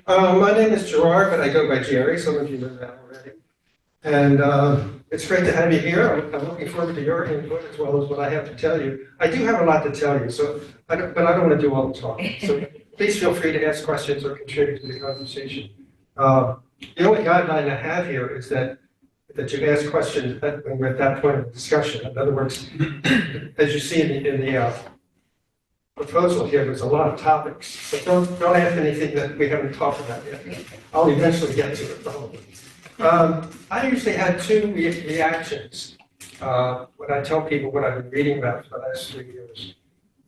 My name is Gerard, but I go by Jerry. Some of you know that already. And it's great to have you here. I'm looking forward to your input as well as what I have to tell you. I do have a lot to tell you, but I don't want to do all the talking. So please feel free to ask questions or contribute to the conversation. The only guideline I have here is that you ask questions when we're at that point of discussion. In other words, as you see in the proposal here, there's a lot of topics, so don't ask anything that we haven't talked about yet. I'll eventually get to it, probably. I usually had two reactions when I tell people what I've been reading about for the last 3 years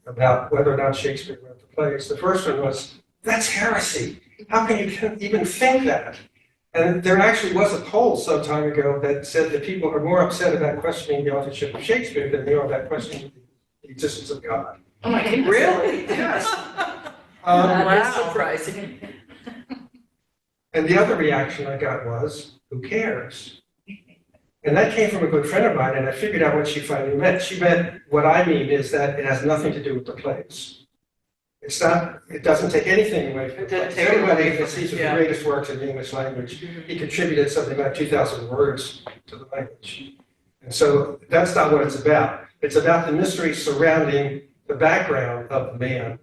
about whether or not Shakespeare wrote the plays. The first one was, that's heresy. How can you even think that? And there actually was a poll some time ago that said that people are more upset about questioning the authorship of Shakespeare than they are about questioning the existence of God. Oh my goodness. Really? Yes. That's surprising. And the other reaction I got was, who cares? And that came from a good friend of mine, and I figured out what she finally meant. She meant, what I mean is that it has nothing to do with the plays. It's not, it doesn't take anything away from the plays. Everybody that sees the greatest works in the English language, he contributed something like 2,000 words to the language. And so that's not what it's about. It's about the mystery surrounding the background of the man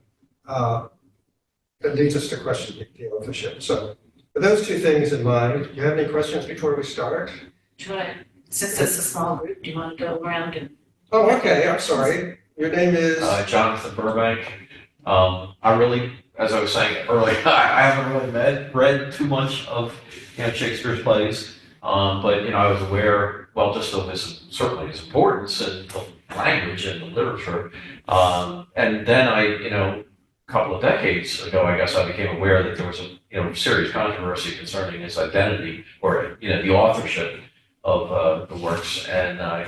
that leads us to question the authorship. So with those two things in mind, do you have any questions before we start? Since it's a small group, do you want to go around and? Oh, okay, I'm sorry. Your name is? Jonathan Burbank. I really, as I was saying earlier, I haven't really read too much of Shakespeare's plays, but I was aware, well, just of certainly his importance in the language and the literature. And then a couple of decades ago, I guess I became aware that there was a serious controversy concerning his identity or the authorship of the works, and I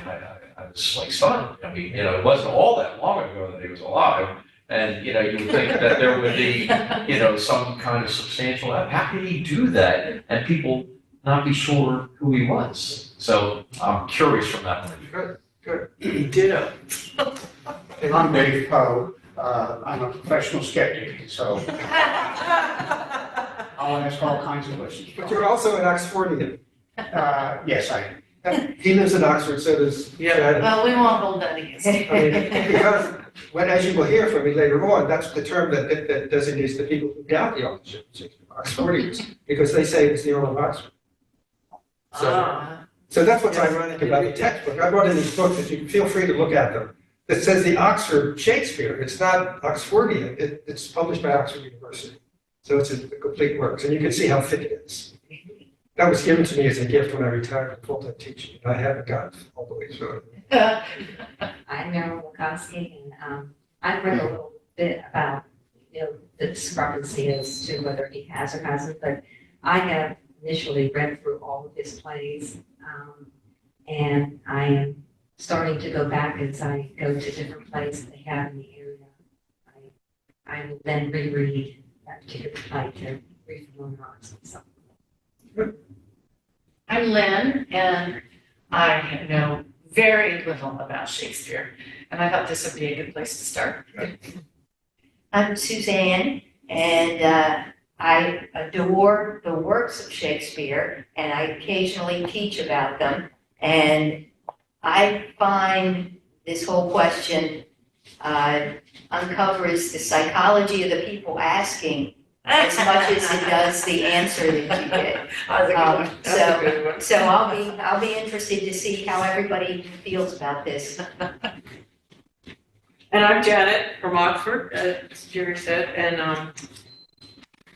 was like stunned. I mean, it wasn't all that long ago that he was alive. And, you would think that there would be, some kind of substantial, how could he do that and people not be sure who he was? So I'm curious from that point of view. Good. Ditto. I'm Dave Poe. I'm a professional skeptic, so I'll ask all kinds of questions. But you're also an Oxfordian. Yes, I am. He lives in Oxford, so does Chad. Well, we won't hold that against you. I mean, because, as you will hear from me later on, that's the term that designates the people who doubt the authorship of Shakespeare, Oxfordians, because they say it's the Earl of Oxford. So that's what's ironic about the textbook. I brought in these books that you can feel free to look at them. It says the Oxford Shakespeare. It's not Oxfordian. It's published by Oxford University. So it's a complete works, and you can see how thick it is. That was given to me as a gift when I retired from full-time teaching, and I haven't gotten all the way through it. I'm Meryl Wilkowski, and I've read a little bit about the discrepancy as to whether he has or hasn't, but I have initially read through all of his plays, and I am starting to go back as I go to different plays that they have in the area. I will then reread that particular play to refamiliarize myself. I'm Lynn, and I know very little about Shakespeare, and I thought this would be a good place to start. I'm Suzanne, and I adore the works of Shakespeare, and I occasionally teach about them. And I find this whole question uncovers the psychology of the people asking as much as it does the answer that you get. So I'll be interested to see how everybody feels about this. And I'm Janet from Oxford, as Jerry said, and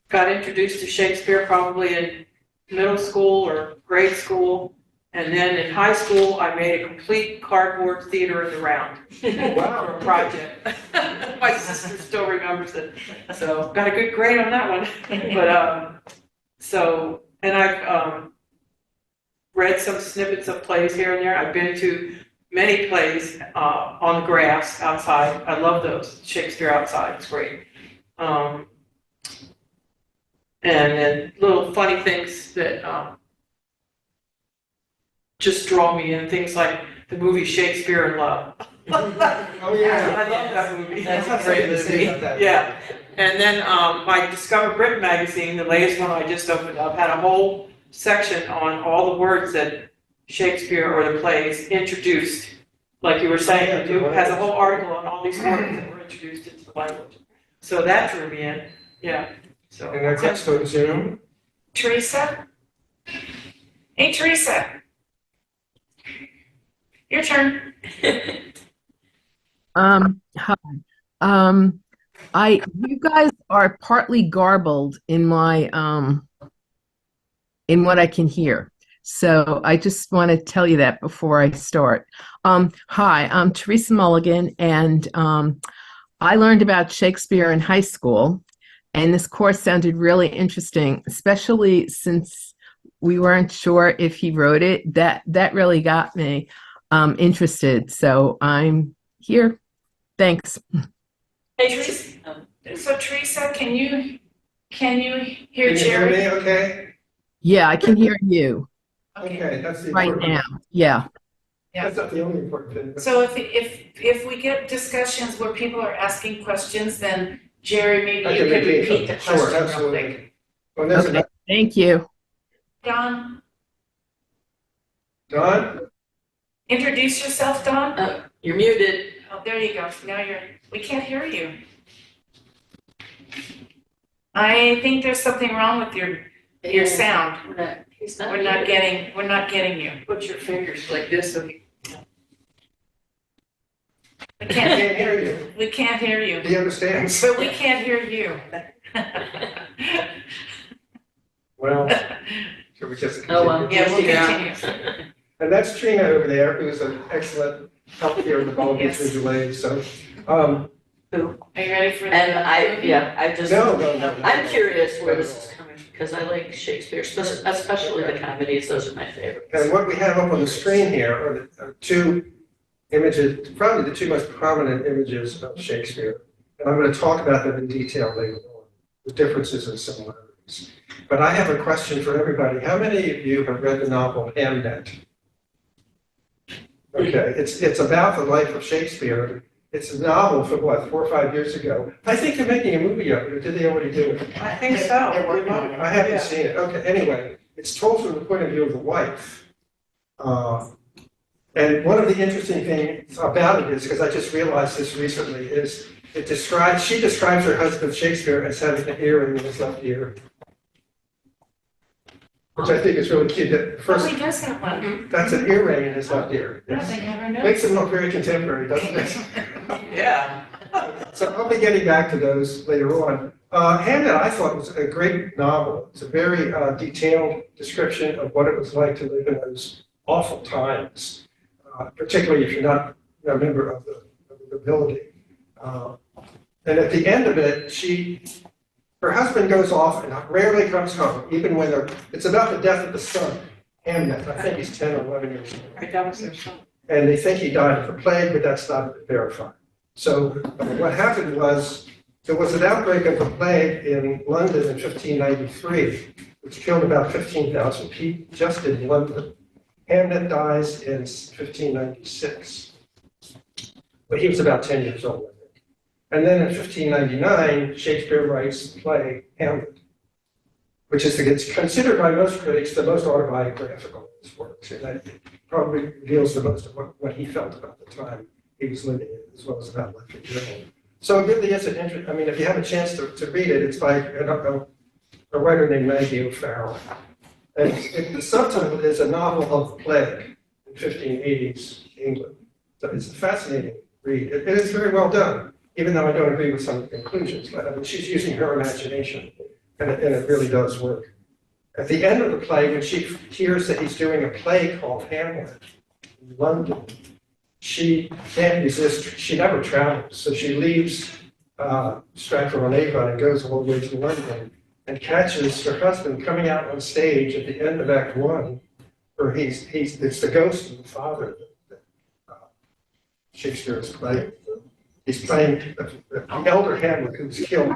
got introduced to Shakespeare probably in middle school or grade school. And then in high school, I made a complete cardboard theater in the round for a project. My sister still remembers it. So got a good grade on that one. But and I've read some snippets of plays here and there. I've been to many plays on the grass outside. I love those. Shakespeare outside, it's great. And then little funny things that just draw me in, things like the movie Shakespeare in Love. Oh, yeah. I love that movie. That's That's a something great to say movie. about that. Yeah. And then, my Discover Britain magazine, the latest one I just opened up, had a whole section on all the words that Shakespeare or the plays introduced. Like you were saying, it has a whole article on all these words that were introduced into the language. So that drew me in, yeah, so. And that gets to Zoom. Teresa? Hey, Teresa. Your turn. Hi. You guys are partly garbled in my, in what I can hear. So I just want to tell you that before I start. Hi, I'm Teresa Mulligan, and I learned about Shakespeare in high school, and this course sounded really interesting, especially since we weren't sure if he wrote it. That really got me interested. So I'm here. Thanks. Hey, Teresa. So Teresa, can you Can hear you hear Jerry? me okay? Yeah, I can hear you Okay, that's the right important. now. Yeah. That's not the only important thing. So if we get discussions where people are asking questions, then Jerry, maybe I you can could repeat the them. Sure, question real absolutely. quick. Well, there's Okay. Thank you. Don, Don? introduce yourself, Don. You're muted. Oh, there you go. Now we can't hear you. I think there's something wrong with your sound. We're not getting you. Put your fingers like this, so We I can't, can't hear you. we can't hear you, He understands. but we can't hear you. Well, should we just Oh, well. continue? Yeah, we'll Yeah. continue. And that's Trina over there, who's an excellent help here in the Baltic Yes. Visual Aid, so, Are you ready for the? And I just, no. I'm curious where this is coming from, because I like Shakespeare, especially the comedies, those are my favorites. And what we have up on the screen here are two images, probably the two most prominent images of Shakespeare. And I'm going to talk about them in detail later on, the differences and similarities. But I have a question for everybody. How many of you have read the novel Hamnet? Okay, it's about the life of Shakespeare. It's a novel from what, 4 or 5 years ago. I think they're making a movie of it, or did they already do it? I think so. They're working on it. I haven't Yeah. seen it. Okay, anyway, it's told from the point of view of the wife. And one of the interesting things about it is, because I just realized this recently, is she describes her husband Shakespeare as having an earring in his left ear. Which I think is really cute. That Oh, first, he does have one. that's an earring in his left ear. Yes, I never Makes noticed. him look very contemporary, doesn't it? Yeah. So I'll be getting back to those later on. Hamnet, I thought, was a great novel. It's a very detailed description of what it was like to live in those awful times, particularly if you're not a member of the nobility. And at the end of it, her husband goes off and rarely comes home, even when it's about the death of the son, Hamnet. I think he's 10 or 11 years old. Right, that was their song. And they think he died of the plague, but that's not verified. So what happened was, there was an outbreak of the plague in London in 1593, which killed about 15,000 people just in London. Hamnet dies in 1596. But he was about 10 years old, I think. And then in 1599, Shakespeare writes the play Hamlet, which it's considered by most critics the most autobiographical of his works. And that probably reveals the most of what he felt about the time he was living in, as well as about life in general. So it really is an interest. I mean, if you have a chance to read it, it's by a writer named Maggie O'Farrell. And the subtitle is A Novel of the Plague in 1580s England. So it's a fascinating read. It is very well done, even though I don't agree with some of the conclusions. But I mean, she's using her imagination, and it really does work. At the end of the play, when she hears that he's doing a play called Hamlet in London, she can't resist. She never travels, so she leaves Stratford-on-Avon and goes all the way to London and catches her husband coming out on stage at the end of Act One, where it's the ghost of the father that Shakespeare is playing. He's playing the elder Hamlet who was killed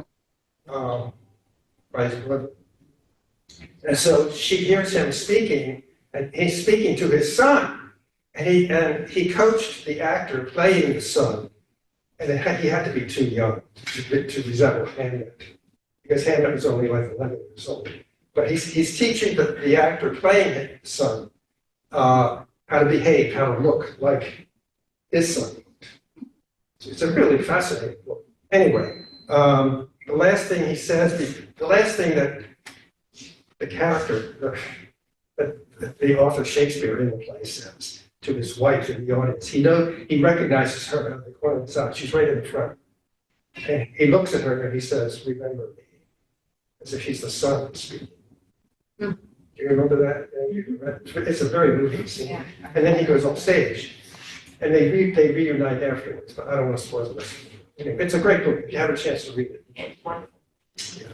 by his brother. And so she hears him speaking, and he's speaking to his son. And he coached the actor playing the son, and he had to be too young to resemble Hamlet, because Hamlet was only like 11 years old. But he's teaching the actor playing the son how to behave, how to look like his son. It's a really fascinating book. Anyway, the last thing he says, the last thing that the character, that the author Shakespeare in the play says to his wife in the audience, he recognizes her out of the corner of his eye. She's right in the front. And he looks at her and he says, "Remember me," as if he's the son speaking. Do you remember that? It's a very moving scene. Yeah. And then he goes off stage, and they reunite afterwards. But I don't want to spoil this. Anyway, it's a great book if you have a chance to read it. It's wonderful. Yeah.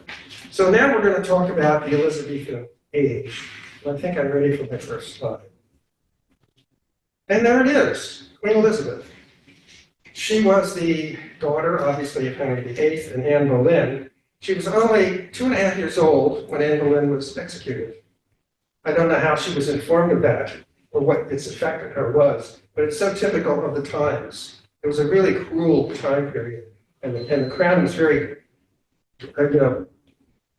So now we're going to talk about the Elizabethan age. I think I'm ready for my first slide. And there it is, Queen Elizabeth. She was the daughter, obviously, of Henry VIII and Anne Boleyn. She was only 2.5 years old when Anne Boleyn was executed. I don't know how she was informed of that or what its effect on her was, but it's so typical of the times. It was a really cruel time period, and the crown was very,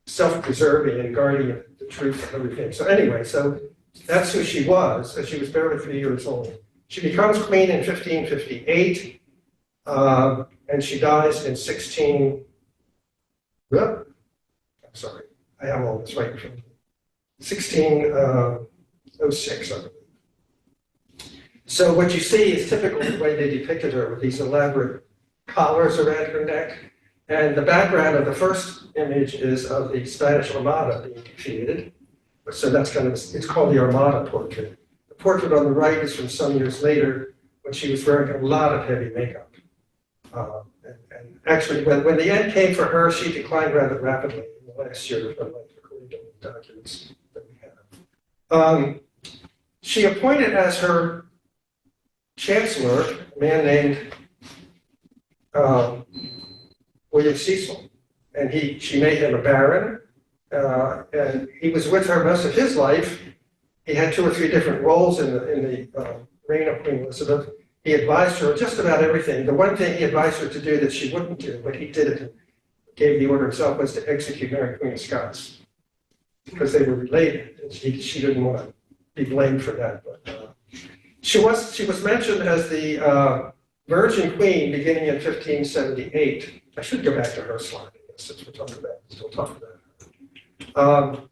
self-preserving and guarding the truth and everything. So anyway, so that's who she was, and she was barely 3 years old. She becomes queen in 1558, and she dies in 16. I'm sorry, I have all this right in front of me. 1606, I believe. So what you see is typical the way they depicted her with these elaborate collars around her neck. And the background of the first image is of the Spanish Armada being defeated. So that's it's called the Armada portrait. The portrait on the right is from some years later when she was wearing a lot of heavy makeup. And actually, when the end came for her, she declined rather rapidly in the last year of her life, according to the documents that we have. She appointed as her chancellor a man named William Cecil, and she made him a baron, and he was with her most of his life. He had 2 or 3 different roles in the reign of Queen Elizabeth. He advised her just about everything. The one thing he advised her to do that she wouldn't do, but he did it and gave the order himself, was to execute Mary Queen of Scots, because they were related, and she didn't want to be blamed for that. But she was mentioned as the Virgin Queen beginning in 1578. I should go back to her slide, I guess, since we're still talking about her.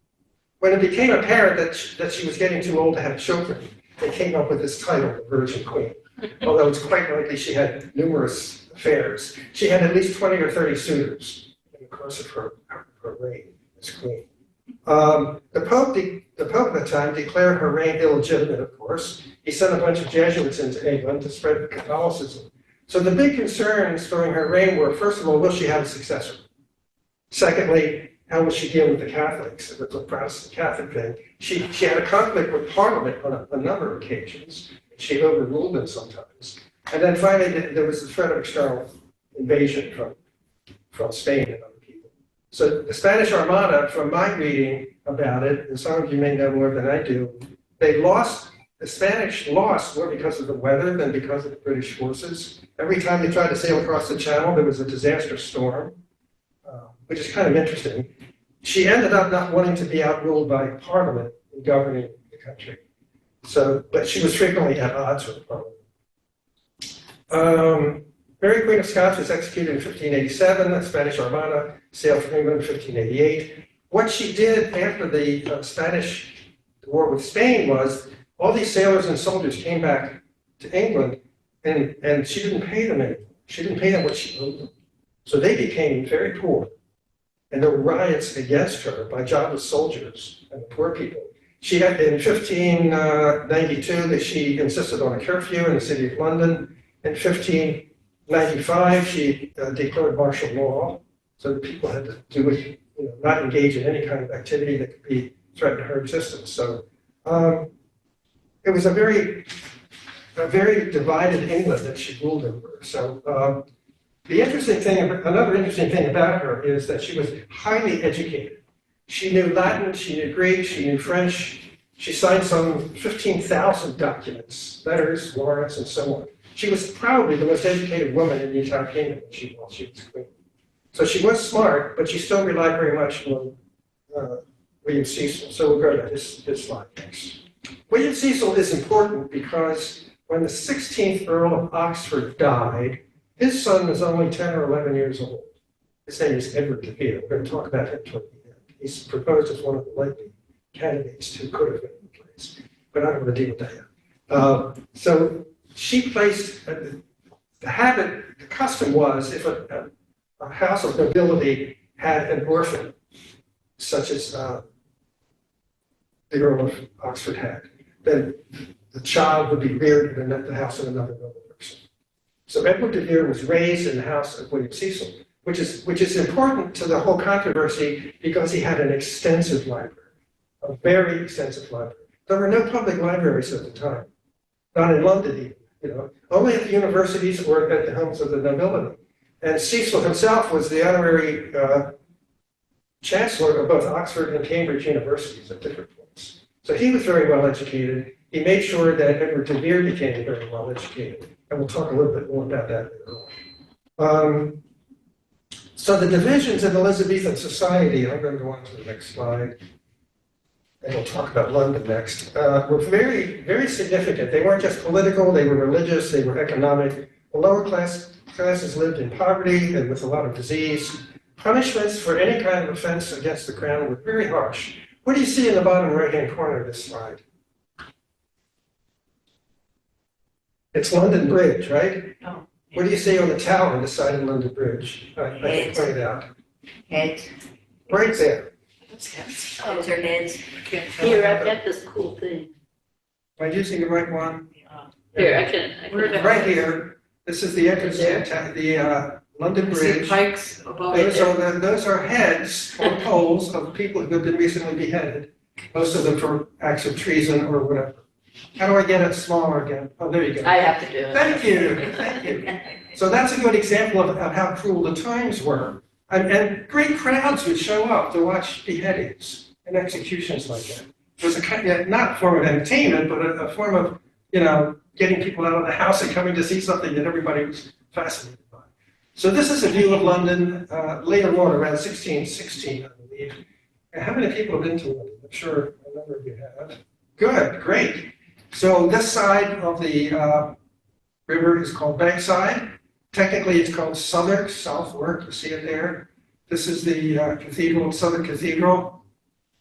When it became apparent that she was getting too old to have children, they came up with this title, the Virgin Queen. Although it's quite likely she had numerous affairs. She had at least 20 or 30 suitors in the course of her reign as queen. The Pope at the time declared her reign illegitimate, of course. He sent a bunch of Jesuits into England to spread Catholicism. So the big concerns during her reign were, first of all, will she have a successor? Secondly, how will she deal with the Catholics? It was a Protestant Catholic thing. She had a conflict with Parliament on a number of occasions. She overruled them sometimes. And then finally, there was the threat of external invasion from Spain and other people. So the Spanish Armada, from my reading about it, and some of you may know more than I do, the Spanish lost more because of the weather than because of the British forces. Every time they tried to sail across the channel, there was a disastrous storm, which is kind of interesting. She ended up not wanting to be outruled by Parliament in governing the country. So, but she was frequently at odds with the Parliament. Mary Queen of Scots was executed in 1587. The Spanish Armada sailed from England in 1588. What she did after the Spanish war with Spain was all these sailors and soldiers came back to England, and she didn't pay them anything. She didn't pay them what she owed them. So they became very poor. And there were riots against her by jobless soldiers and poor people. She had, in 1592, she insisted on a curfew in the city of London. In 1595, she declared martial law, so that people had to do it, not engage in any kind of activity that could threaten her existence. So it was a very divided England that she ruled over. So another interesting thing about her is that she was highly educated. She knew Latin, she knew Greek, she knew French, She signed some 15,000 documents, letters, warrants, and so on. She was probably the most educated woman in the entire kingdom while she was queen. So she was smart, but she still relied very much on William Cecil. So we'll go to his slide next. William Cecil is important because when the 16th Earl of Oxford died, his son was only 10 or 11 years old. His name is Edward de Vere. We're going to talk about him toward the end. He's proposed as one of the likely candidates who could have been in place, but I don't want to deal with that yet. So she placed the habit, the custom was if a house of nobility had an orphan, such as the Earl of Oxford had, then the child would be reared in the house of another noble person. So Edward de Vere was raised in the house of William Cecil, which is important to the whole controversy because he had an extensive library, a very extensive library. There were no public libraries at the time, not in London even, only at the universities or at the homes of the nobility. And Cecil himself was the honorary chancellor of both Oxford and Cambridge universities at different points. So he was very well educated. He made sure that Edward de Vere became very well educated. And we'll talk a little bit more about that later on. So the divisions in Elizabethan society, I'm going to go on to the next slide, and we'll talk about London next, were very, very significant. They weren't just political, they were religious, they were economic. The lower classes lived in poverty and with a lot of disease. Punishments for any kind of offense against the crown were very harsh. What do you see in the bottom right-hand corner of this slide? It's London Bridge, right? Oh. What do you see on the tower on the side of London Bridge? I can point it out. Heads, Right there. those are heads. Here, I've got this cool thing. Am I using the right one? Here, I can. Right here. This is the entrance to the London See Bridge. pikes above it. Those are heads or poles of people who have been recently beheaded, most of them for acts of treason or whatever. How do I get it smaller again? Oh, there you go. I have to do it. Thank you, thank you. So that's a good example of how cruel the times were. And great crowds would show up to watch beheadings and executions like that. It was a kind of, not a form of entertainment, but a form of, getting people out of the house and coming to see something that everybody was fascinated by. So this is a view of London later on, around 1616, I believe. And how many people have been to London? I'm sure a number of you have. Good, great. So this side of the river is called Bankside. Technically, it's called Southwark, Southwark, you see it there. This is the cathedral, Southwark Cathedral.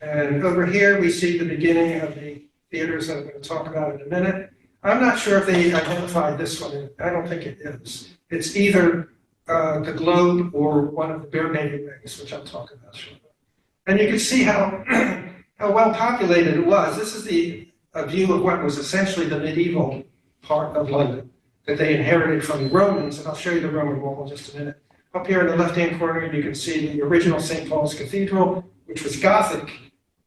And over here, we see the beginning of the theaters that I'm going to talk about in a minute. I'm not sure if they identified this one. I don't think it is. It's either the Globe or one of the bear baby rings, which I'll talk about shortly. And you can see how, how well populated it was. This is a view of what was essentially the medieval part of London that they inherited from the Romans, and I'll show you the Roman wall in just a minute. Up here in the left-hand corner, you can see the original St. Paul's Cathedral, which was Gothic,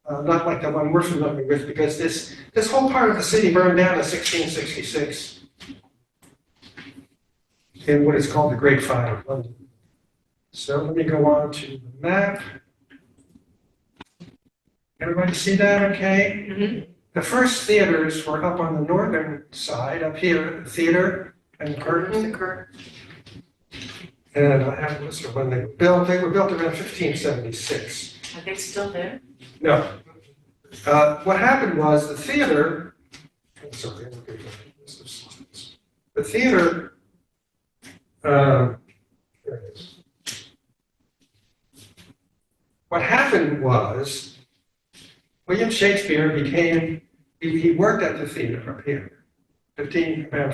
not like the one we're familiar with, because this whole part of the city burned down in 1666 in what is called the Great Fire of London. So let me go on to the map. Everybody see that okay? Mm-hmm. The first theaters were up on the northern side, up here, the theater and curtain. And I have a list of when they were built. They were built around 1576. Are they still there? No. What happened was the theater, I'm sorry, I'm looking for the list of slides. The theater, there it is. What happened was William Shakespeare he worked at the theater up here, around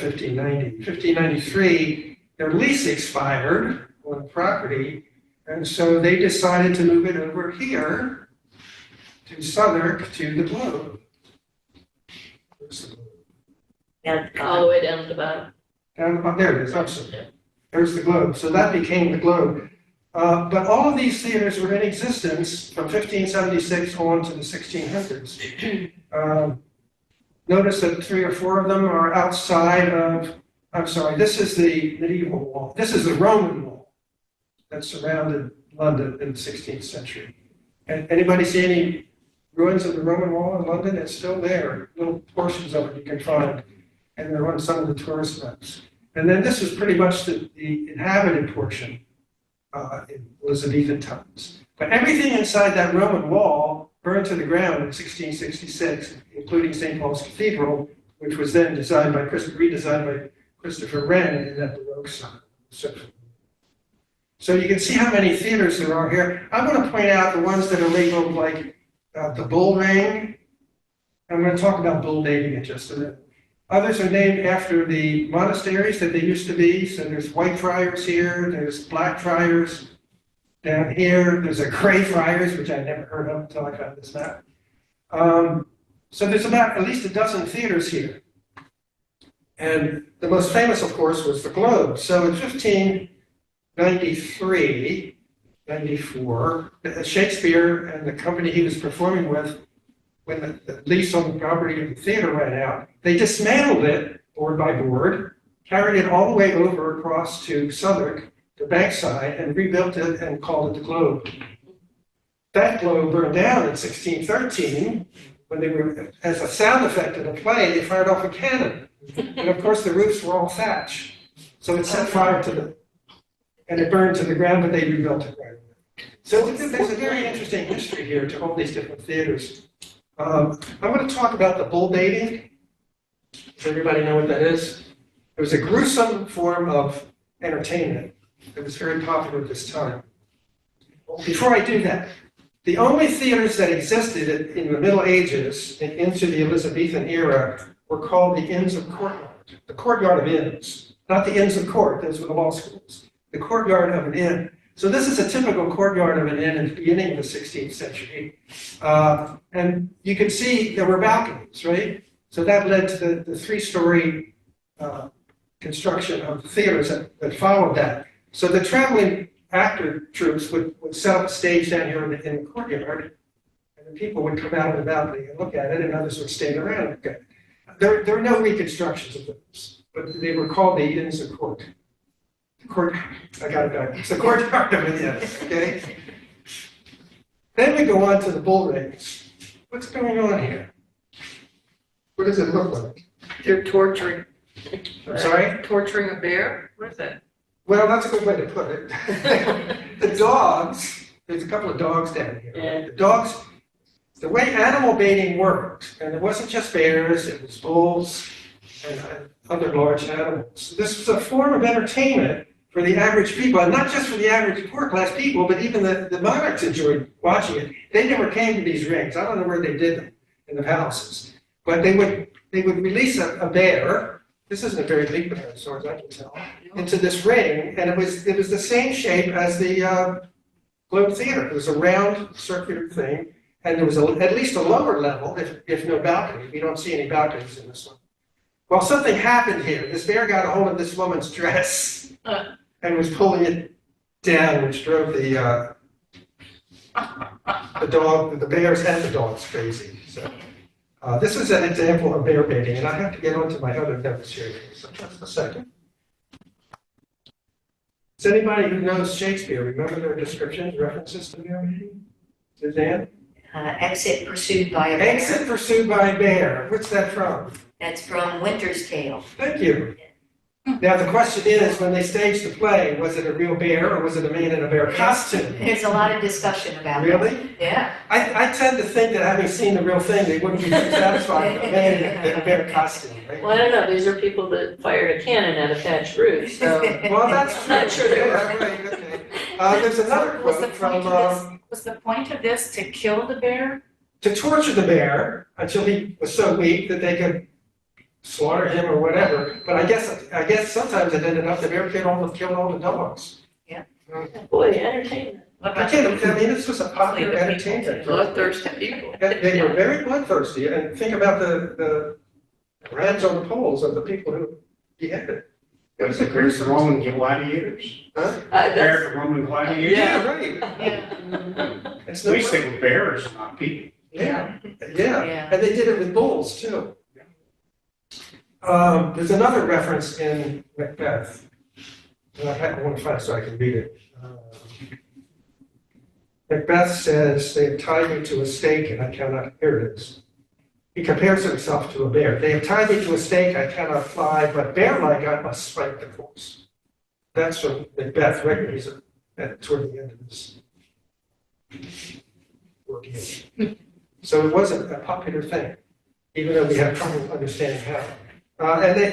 1590. 1593, their lease expired on the property, and so they decided to move it over here to Southwark to the Globe. Where's the Globe? All the way down to the bottom. Down about there it is, I'm sorry. There's the Globe. So that became the Globe. But all of these theaters were in existence from 1576 on to the 1600s. Notice that 3 or 4 of them are outside of, I'm sorry, this is the medieval wall. This is the Roman wall that surrounded London in the 16th century. And anybody see any ruins of the Roman Wall in London. It's still there, little portions of it you can find, and they're on some of the tourist maps. And then this is pretty much the inhabited portion in Elizabethan times. But everything inside that Roman wall burned to the ground in 1666, including St. Paul's Cathedral, which was then redesigned by Christopher Wren in that Baroque style. So you can see how many theaters there are here. I'm going to point out the ones that are labeled like the Bull Ring. I'm going to talk about bull baiting in just a minute. Others are named after the monasteries that they used to be. So there's White Friars here, there's Black Friars down here, there's a Gray Friars, which I never heard of until I found this map. So there's about at least a dozen theaters here. And the most famous, of course, was the Globe. So in 1593, 94, Shakespeare and the company he was performing with, when the lease on the property of the theater ran out, they dismantled it board by board, carried it all the way over across to Southwark, to Bankside, and rebuilt it and called it the Globe. That Globe burned down in 1613 when they were, as a sound effect of the play, they fired off a cannon. And of course the roofs were all thatch. So it set fire to the, and it burned to the ground, but they rebuilt it right away. So there's a very interesting history here to all these different theaters. I'm going to talk about the bull baiting. Does everybody know what that is? It was a gruesome form of entertainment that was very popular at this time. Before I do that, the only theaters that existed in the Middle Ages and into the Elizabethan era were called the Inns of Courtyard, the courtyard of inns, not the Inns of Court, those were the law schools, the courtyard of an inn. So this is a typical courtyard of an inn in the beginning of the 16th century. And you can see there were balconies, right? So that led to the three-story construction of the theaters that followed that. So the traveling actor troops would set up a stage down here in the courtyard, and the people would come out of the balcony and look at it, and others would stand around and look at it. There are no reconstructions of those, but they were called the Inns of Court. I got it back. It's the courtyard of an inn, okay? Then we go on to the bull rings. What's going on here? What does it look like? They're torturing. I'm sorry? Torturing a bear? What is that? Well, that's a good way to put it. The dogs, there's a couple of dogs down here. Yeah. The dogs, the way animal baiting worked, and it wasn't just bears, it was bulls and other large animals. This was a form of entertainment for the average people, and not just for the average poor class people, but even the monarchs enjoyed watching it. They never came to these rings. I don't know where they did them in the palaces, but they would release a bear. This isn't a very big bear, as far as I can tell, into this ring, and it was the same shape as the Globe Theater. It was a round, circular thing, and there was at least a lower level, if no balcony. We don't see any balconies in this one. Well, something happened here. This bear got a hold of this woman's dress and was pulling it down, which drove the bears and the dogs crazy. So this is an example of bear baiting, and I have to get on to my other notes here. So just a second. Does anybody who knows Shakespeare remember their descriptions, references to bear baiting? Suzanne? Exit pursued by a bear. Exit pursued by a bear. What's that from? That's from Winter's Tale. Thank you. Now the question is, when they staged the play, was it a real bear or was it a man in a bear costume? There's a lot of discussion about it. Really? Yeah. I tend to think that having seen the real thing, they wouldn't be too satisfied with a man in a bear costume, right? Well, I don't know, these are people that fired a cannon at a thatched roof, so. Well, that's true. Not sure they were. Yeah, right, okay. There's another Was the quote from, point of this, was the point of this to kill the bear? to torture the bear until he was so weak that they could slaughter him or whatever. But I guess sometimes it ended up the bear killed all the dogs. Boy, entertainment. What I about can't, I mean, this was a popular the people entertainment. Bloodthirsty people. They were very bloodthirsty, and think about the rams on the poles of the people who beheaded. It was a There's gruesome. Roman gladiators. Huh? Compared to Roman gladiators. Yeah, right. Yeah. It's At no least they were bears, not people. Yeah, Yeah. and they did it with bulls too. There's another reference in Macbeth. And I want to find it so I can read it. Macbeth says, they have tied me to a stake and I cannot, here it is. He compares himself to a bear. They have tied me to a stake, I cannot fly, but bear-like I must strike the course. That's from Macbeth, written toward the end of this ordeal. So it wasn't a popular thing, even though we have trouble understanding how.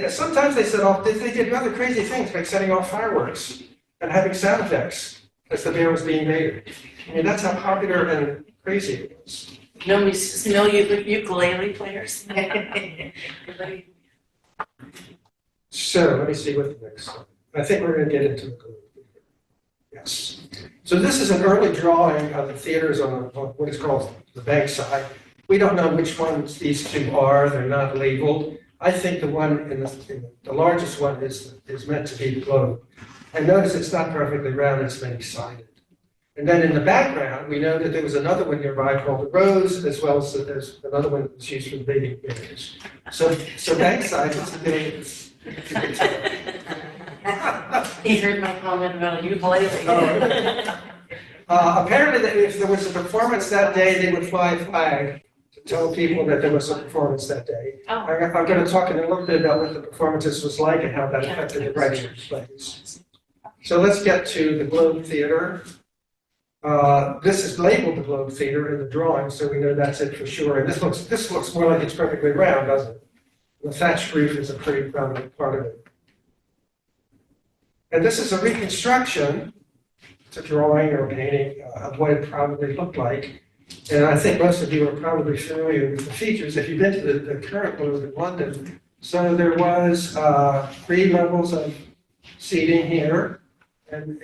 Sometimes they set off, they did other crazy things, like setting off fireworks and having sound effects as the bear was being mated. I mean, that's how popular and crazy it was. No ukulele players. So let me see what the next one. I think we're going to get into the globe. Yes. So this is an early drawing of the theaters on what is called the Bankside. We don't know which ones these two are. They're not labeled. I think the one the largest one is meant to be the globe. And notice it's not perfectly round, it's many-sided. And then in the background, we know that there was another one nearby called the Rose, as well as there's another one that's used for the baby bears. So Bankside is the big. He heard my comment about ukulele. Apparently, if there was a performance that day, they would fly a flag to tell people that there was a performance that day. Oh. I'm going to talk in a little bit about what the performances was like and how that affected the writing of the plays. So let's get to the Globe Theater. This is labeled the Globe Theater in the drawing, so we know that's it for sure. And this looks more like it's perfectly round, doesn't it? The thatched roof is a pretty prominent part of it. And this is a reconstruction, it's a drawing or a painting of what it probably looked like. And I think most of you are probably familiar with the features if you've been to the current Globe in London. So there was 3 levels of seating here, and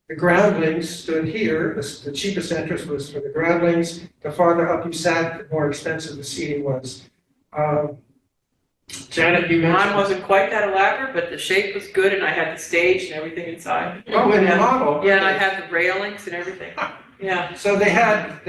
the groundlings stood here. The cheapest entrance was for the groundlings. The farther up you sat, the more expensive the seating was. Janet, you Mine mentioned. wasn't quite that elaborate, but the shape was good and I had the stage and everything inside. Oh, in the model. Yeah, and I had the railings and everything. Yeah. So they had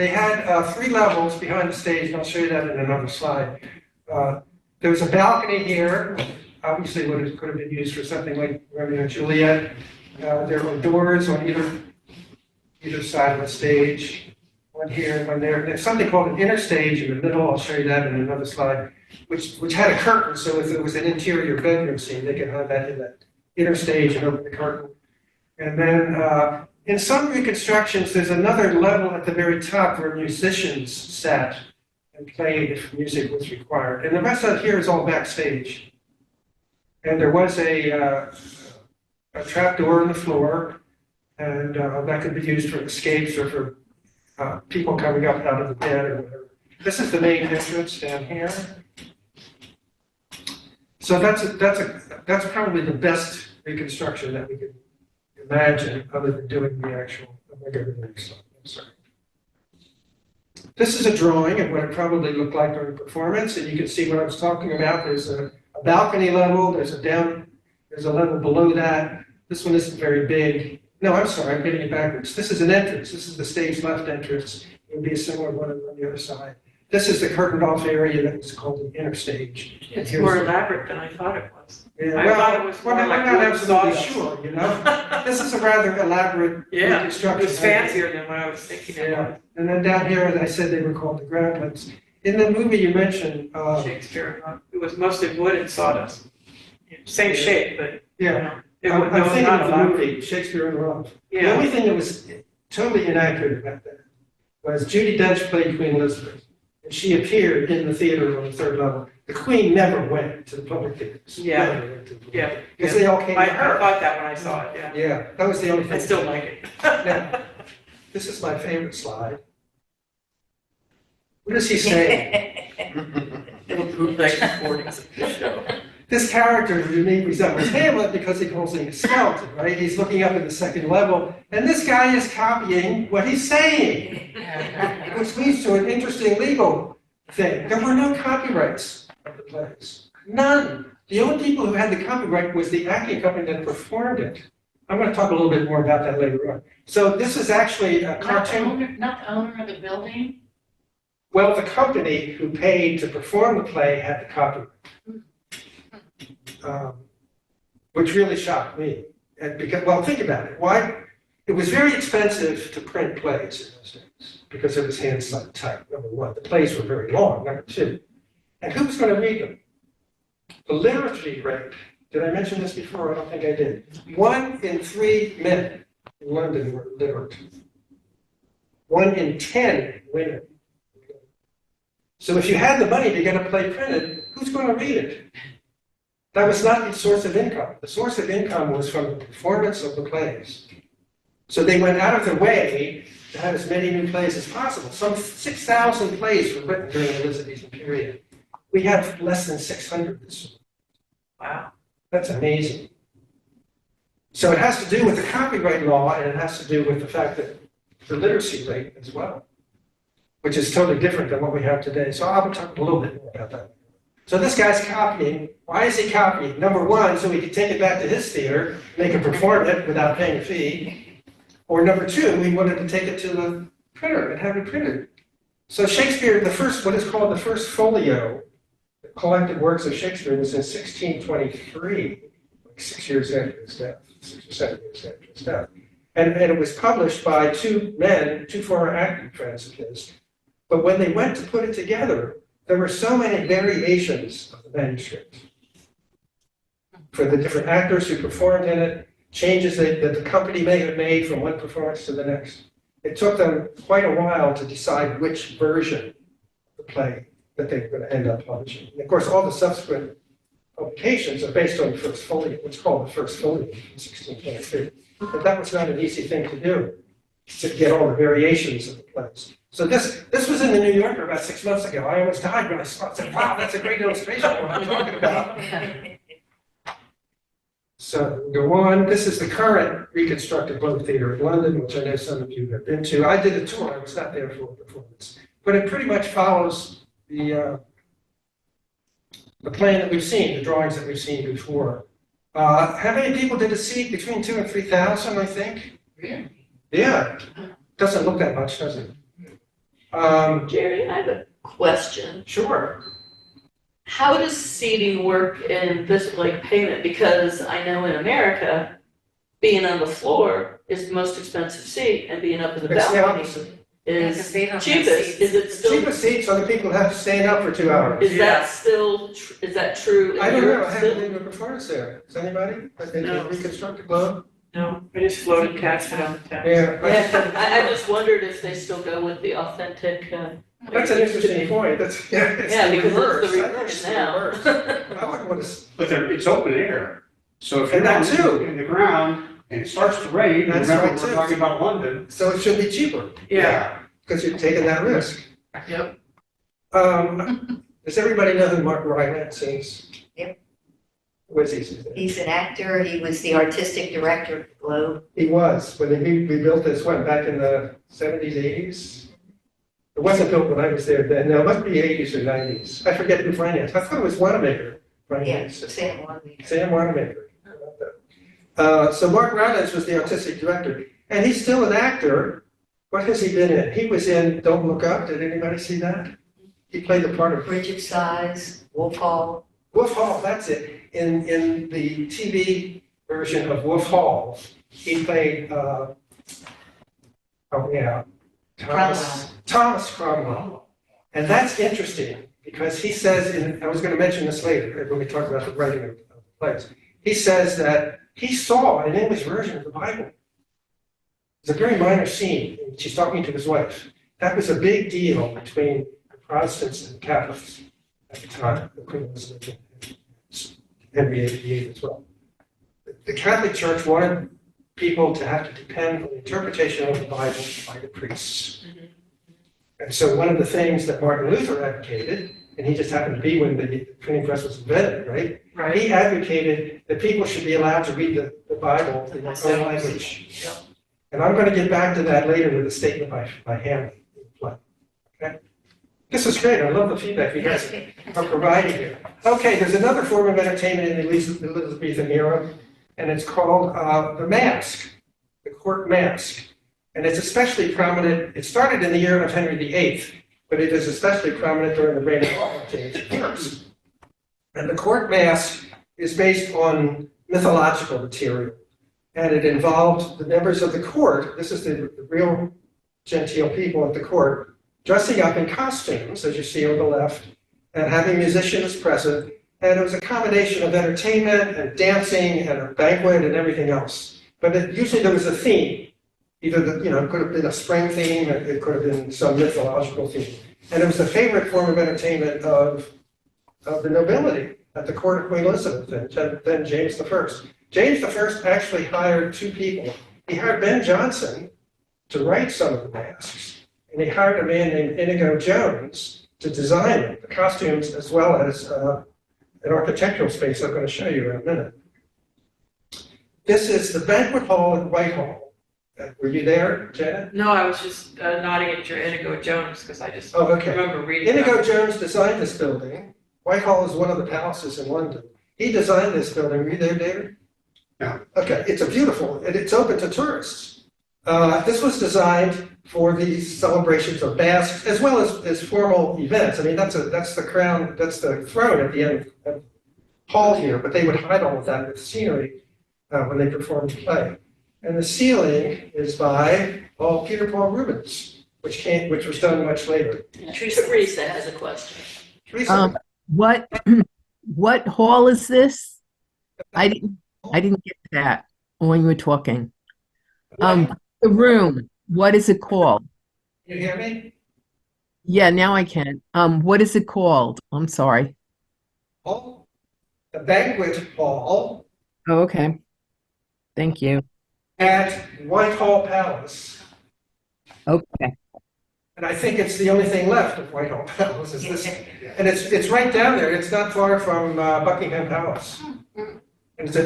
3 levels behind the stage, and I'll show you that in another slide. There was a balcony here, obviously could have been used for something like Romeo and Juliet. There were doors on either side of the stage, one here and one there. There's something called an inner stage in the middle. I'll show you that in another slide, which had a curtain. So if it was an interior bedroom scene, they could have that in that inner stage and open the curtain. And then in some reconstructions, there's another level at the very top where musicians sat and played if music was required. And the rest of it here is all backstage. And there was a trap door in the floor, and that could be used for escapes or for people coming up out of the bed or whatever. This is the main entrance down here. So that's probably the best reconstruction that we could imagine, other than doing the actual. I'm sorry. This is a drawing of what it probably looked like during performance, and you can see what I was talking about. There's a balcony level. There's a level below that. This one isn't very big. No, I'm sorry, I'm getting it backwards. This is an entrance. This is the stage left entrance. It would be a similar one on the other side. This is the curtained off area that is called the inner stage. It's more elaborate than I thought it was. Yeah, I thought it was more we're like not wooden absolutely sawdust. sure, you know? This is a rather elaborate Yeah, it reconstruction. was fancier than what I was thinking it Yeah, was. and then down here, as I said, they were called the groundlings. In the movie you mentioned, Shakespeare, it was mostly wood and sawdust. Same shape, but, you yeah, know, it I'm would no, thinking not of the elaborate. movie, Shakespeare in Love. The Yeah, only thing that was totally inaccurate about that was Judi Dench played Queen Elizabeth, and she appeared in the theater on the 3rd level. The Queen never went to the public theaters. Yeah. Never went to the public. yeah. Because they all came I to her. thought that when I saw it, yeah. Yeah, that was the only thing. I still like it. Now, this is my favorite slide. What does he say? Little bootleg recordings of the show. This character uniquely resembles Hamlet because he calls him a skeleton, right? He's looking up at the 2nd level, and this guy is copying what he's saying, which leads to an interesting legal thing. There were no copyrights of the plays. None. The only people who had the copyright was the acting company that performed it. I'm going to talk a little bit more about that later on. So this is actually a cartoon. Not the owner of the building? Well, the company who paid to perform the play had the copyright, which really shocked me. And because, well, think about it. Why It was very expensive to print plays in those days because it was hand type, number one. The plays were very long, number two. And who was going to read them? The literacy rate. Did I mention this before? I don't think I did. 1 in 3 men in London were literate. 1 in 10 women. So if you had the money to get a play printed, who's going to read it? That was not the source of income. The source of income was from the performance of the plays. So they went out of their way to have as many new plays as possible. Some 6,000 plays were written during the Elizabethan period. We have less than 600 this year. Wow, that's amazing. So it has to do with the copyright law, and it has to do with the fact that the literacy rate as well, which is totally different than what we have today. So I'll talk a little bit more about that. So this guy's copying. Why is he copying? Number one, so he could take it back to his theater, they could perform it without paying a fee. Or number two, he wanted to take it to the printer and have it printed. So Shakespeare, what is called the first folio, the collected works of Shakespeare, was in 1623, like 6 years after his death, 6 or 7 years after his death. And it was published by two men, two former acting friends of his. But when they went to put it together, there were so many variations of the manuscript for the different actors who performed in it, changes that the company may have made from one performance to the next. It took them quite a while to decide which version of the play that they were going to end up publishing. And of course, all the subsequent publications are based on the first folio, what's called the first folio in 1623. But that was not an easy thing to do, to get all the variations of the plays. So this was in the New Yorker about 6 months ago. I almost died when I saw it. I said, wow, that's a great illustration of what I'm talking about. So go on. This is the current reconstructed Globe Theatre in London, which I know some of you have been to. I did a tour. I was not there for a performance. But it pretty much follows the plan that we've seen, the drawings that we've seen before. How many people did it see? Between 2,000 and 3,000, I think. Really? Yeah. Doesn't look that much, does it? Jerry, I have a question. Sure. How does seating work in this like payment? Because I know in America, being on the floor is the most expensive seat, and being up in the It's the balcony opposite. is they don't have cheapest. seats. Is it still? Cheapest seats are the people who have to stand up for 2 hours. Is that still? Is that true? I in don't know. Europe I haven't still? been to a performance there. Is anybody? Has been to No. a reconstructed Globe? No, I just floated cast it on the tap. Yeah. Yeah, I just wondered if they still go with the authentic. That's an interesting point. That's, yeah, it's Yeah, the because reverse. it's the I think reverse it's the now. reverse. I wouldn't want to. But it's open air. So if And you're that on too. in the ground and it starts to rain, That's remember right, we're too. talking about London. So it should be cheaper Yeah, because you're taking that risk. yep. Does everybody know who Mark Rylance is? Yep. What's he? He's an actor. He was the artistic director of the Globe. He was, when we built this one back in the 70s, 80s. It wasn't built when I was there then. No, it must be 80s or 90s. I forget who financed. I thought it was Wanamaker Yeah, financed it. Sam Wanamaker. Sam Wanamaker. How about that? So Mark Rylance was the artistic director. And he's still an actor. What has he been in? He was in Don't Look Up. Did anybody see that? He played the part of Bridge of Sighs, Wolf Hall. Wolf Hall, that's it. In the TV version of Wolf Hall, he played, Thomas Cromwell. And that's interesting because he says, I was going to mention this later when we talk about the writing of the plays. He says that he saw an English version of the Bible. It's a very minor scene in which he's talking to his wife. That was a big deal between the Protestants and the Catholics at the time, the Queen Elizabeth and Henry VIII as well. The Catholic Church wanted people to have to depend on the interpretation of the Bible by the priests. And so one of the things that Martin Luther advocated, and he just happened to be when the printing press was invented, right? Right. He advocated that people should be allowed to read the Bible in their own language. Yep. And I'm going to get back to that later with a statement by Hamlet in the play. Okay? This is great. I love the feedback you guys are providing here. Okay, there's another form of entertainment in the Elizabethan era, and it's called the mask, the court mask. And it's especially prominent, it started in the year of Henry VIII, but it is especially prominent during the reign of James I. And the court mask is based on mythological material. and it involved the members of the court. This is the real genteel people at the court, dressing up in costumes, as you see on the left, and having musicians present. And it was a combination of entertainment and dancing and a banquet and everything else. But usually there was a theme. Either it could have been a spring theme, or it could have been some mythological theme. And it was the favorite form of entertainment of the nobility at the court of Queen Elizabeth and then James I. James I actually hired two people. He hired Ben Jonson to write some of the masks, and he hired a man named Inigo Jones to design them, the costumes, as well as an architectural space I'm going to show you in a minute. This is the banquet hall at Whitehall. Were you there, Janet? No, I was just nodding at your Inigo Jones because I just Oh, okay. remember reading Inigo about it. Jones designed this building. Whitehall is one of the palaces in London. He designed this building. Were you there, David? No. Okay, it's it's open to tourists. This was designed for these celebrations of masks as well as formal events. I mean, that's the crown, that's the throne at the end of the hall here, but they would hide all of that with scenery when they performed the play. And the ceiling is by Peter Paul Rubens, which was done much later. Teresa has a question. Teresa, What hall is this? I didn't get that when you were talking. The room, what is it called? can you hear me? Yeah, now I can. What is it called? I'm sorry. Hall, the banquet hall Oh, okay. Thank you. at Whitehall Palace. Okay. And I think it's the only thing left of Whitehall Palace is this. And it's right down there. It's not far from Buckingham Palace. And it's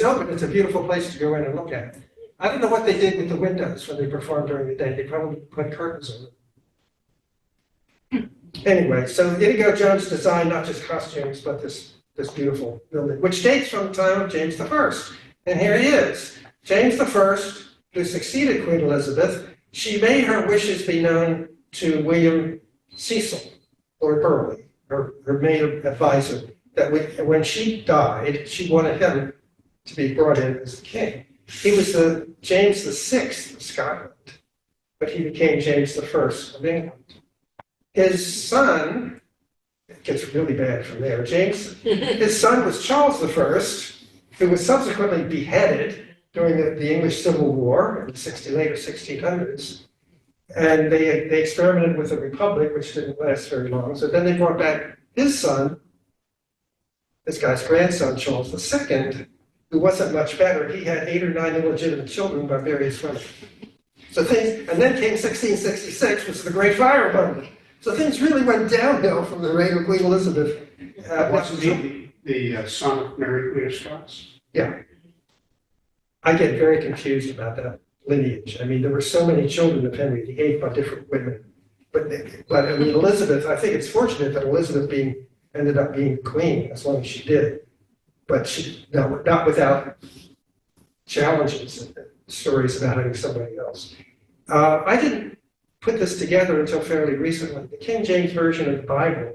open. It's a beautiful place to go in and look at. I don't know what they did with the windows when they performed during the day. They probably put curtains over them. Anyway, so Inigo Jones designed not just costumes, but this beautiful building, which dates from the time of James I. And here he is. James I, who succeeded Queen Elizabeth, she made her wishes be known to William Cecil, Lord Burleigh, her main advisor, that when she died, she wanted him to be brought in as the king. He was the James VI of Scotland, but he became James I of England. His son, it gets really bad from there, his son was Charles I, who was subsequently beheaded during the English Civil War in the later 1600s. And they experimented with a republic, which didn't last very long. So then they brought back his son, this guy's grandson, Charles II, who wasn't much better. He had 8 or 9 illegitimate children by various women. And then came 1666, which was the Great Fire of London. So things really went downhill from the reign of Queen Elizabeth. Wasn't he the son of Mary Queen of Scots? Yeah. I get very confused about that lineage. I mean, there were so many children of Henry VIII by different women. But I mean, Elizabeth, I think it's fortunate that Elizabeth ended up being queen as long as she did. But not without challenges and stories about having somebody else. I didn't put this together until fairly recently. The King James Version of the Bible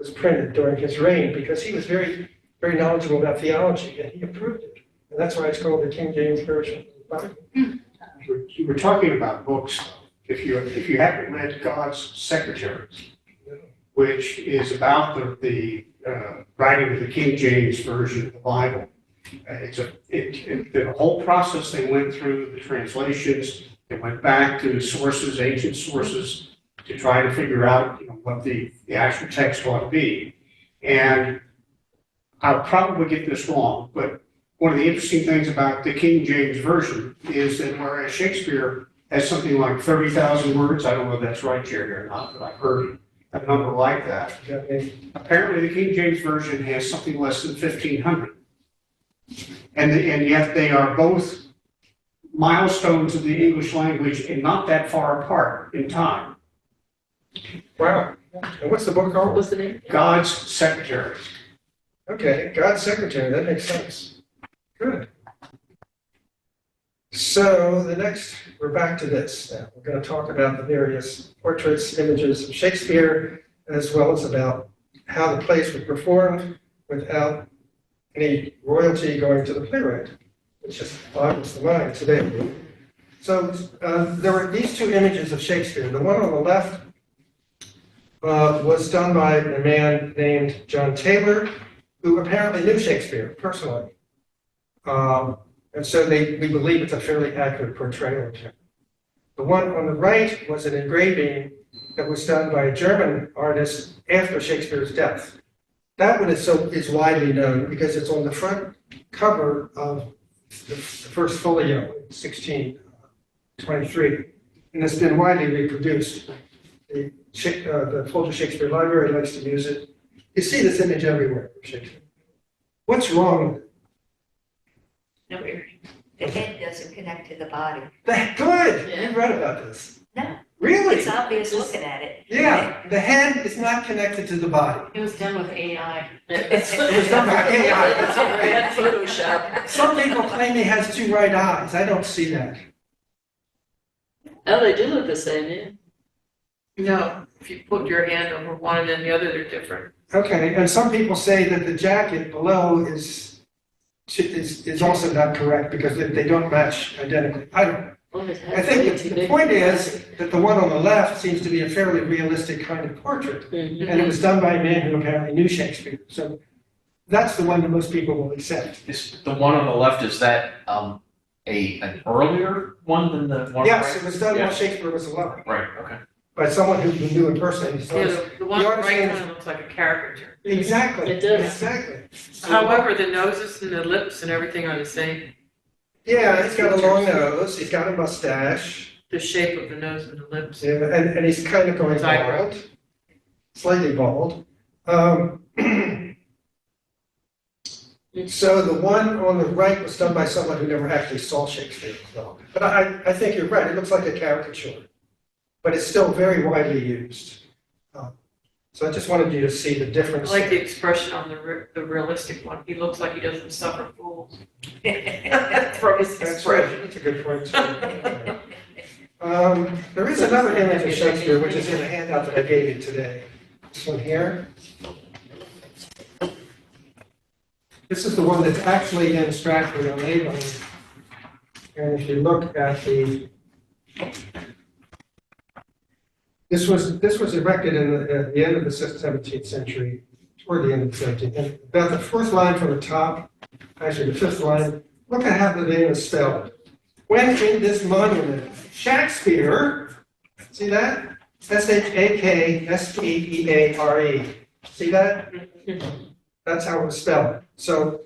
was printed during his reign because he was very, very knowledgeable about theology and he approved it. And that's why it's called the King James Version of the Bible. You were talking about books. If you haven't read God's Secretaries, which is about the writing of the King James Version of the Bible, the whole process they went through, the translations, they went back to sources, ancient sources, to try to figure out what the actual text ought to be. And I'll probably get this wrong, but one of the interesting things about the King James Version is that whereas Shakespeare has something like 30,000 words, I don't know if that's right, Jerry, or not, but I've heard a number like that. Apparently, the King James Version has something less than 1,500. And yet they are both milestones of the English language and not that far apart in time. Wow. And what's the book called? What's the name? God's Secretaries. Okay, God's Secretary, that makes sense. Good. So we're back to this now. We're going to talk about the various portraits, images of Shakespeare, as well as about how the plays were performed without any royalty going to the playwright. It just boggles the mind today. So there were these two images of Shakespeare. The one on the left was done by a man named John Taylor, who apparently knew Shakespeare personally. And so we believe it's a fairly accurate portrayal of him. The one on the right was an engraving that was done by a German artist after Shakespeare's death. That one is widely known because it's on the front cover of the first folio, 1623, and it's been widely reproduced. The Folger Shakespeare Library likes to use it. You see this image everywhere of Shakespeare. What's wrong with it? No, The head doesn't connect to the body. Good! Yeah. You read about this. No, Really? it's obvious looking at it. Yeah, the head is not connected to the body. it was done with AI. It was done by AI. Bad Photoshop. Some people claim he has two right eyes. I don't see that. Oh, they do look the same, yeah. No, if you put your hand over one and then the other, they're different. Okay, and some people say that the jacket below is also not correct because they don't match identically. I don't know. Well, his I head's think way too the big. point is that the one on the left seems to be a fairly realistic kind of portrait. Mhm. And it was done by a man who apparently knew Shakespeare. So that's the one that most people will accept. Is the one on the left, is that an earlier one than the one? Yes, right? it was done Yeah. while Shakespeare was alive Right, okay. by someone who knew him personally. So Yeah, the one the right artist kind named- of looks like a caricature. Exactly. It does. Exactly. However, the noses and the lips and everything are the same. Yeah, he's got a long nose. He's got a mustache. The shape of the nose and the lips. Yeah, and he's kind of going Eyebrow. bald, slightly bald. So the one on the right was done by someone who never actually saw Shakespeare as well. But I think you're right. It looks like a caricature, but it's still very widely used. So I just wanted you to see the I difference. like the expression on the realistic one. He looks like he doesn't suffer fools. From his That's right. expression. That's a good point. Too. There is another image of Shakespeare, which is in the handout that I gave you today. This one here. This is the one that's actually in Stratford-on-Avon. And if you look at this was erected at the end of the 17th century, toward the end of the 17th. And about the fourth line from the top, actually the fifth line, look at how the name is spelled. When in this monument, Shakespeare, see that? Shakespeare. See that? That's how it's spelled. So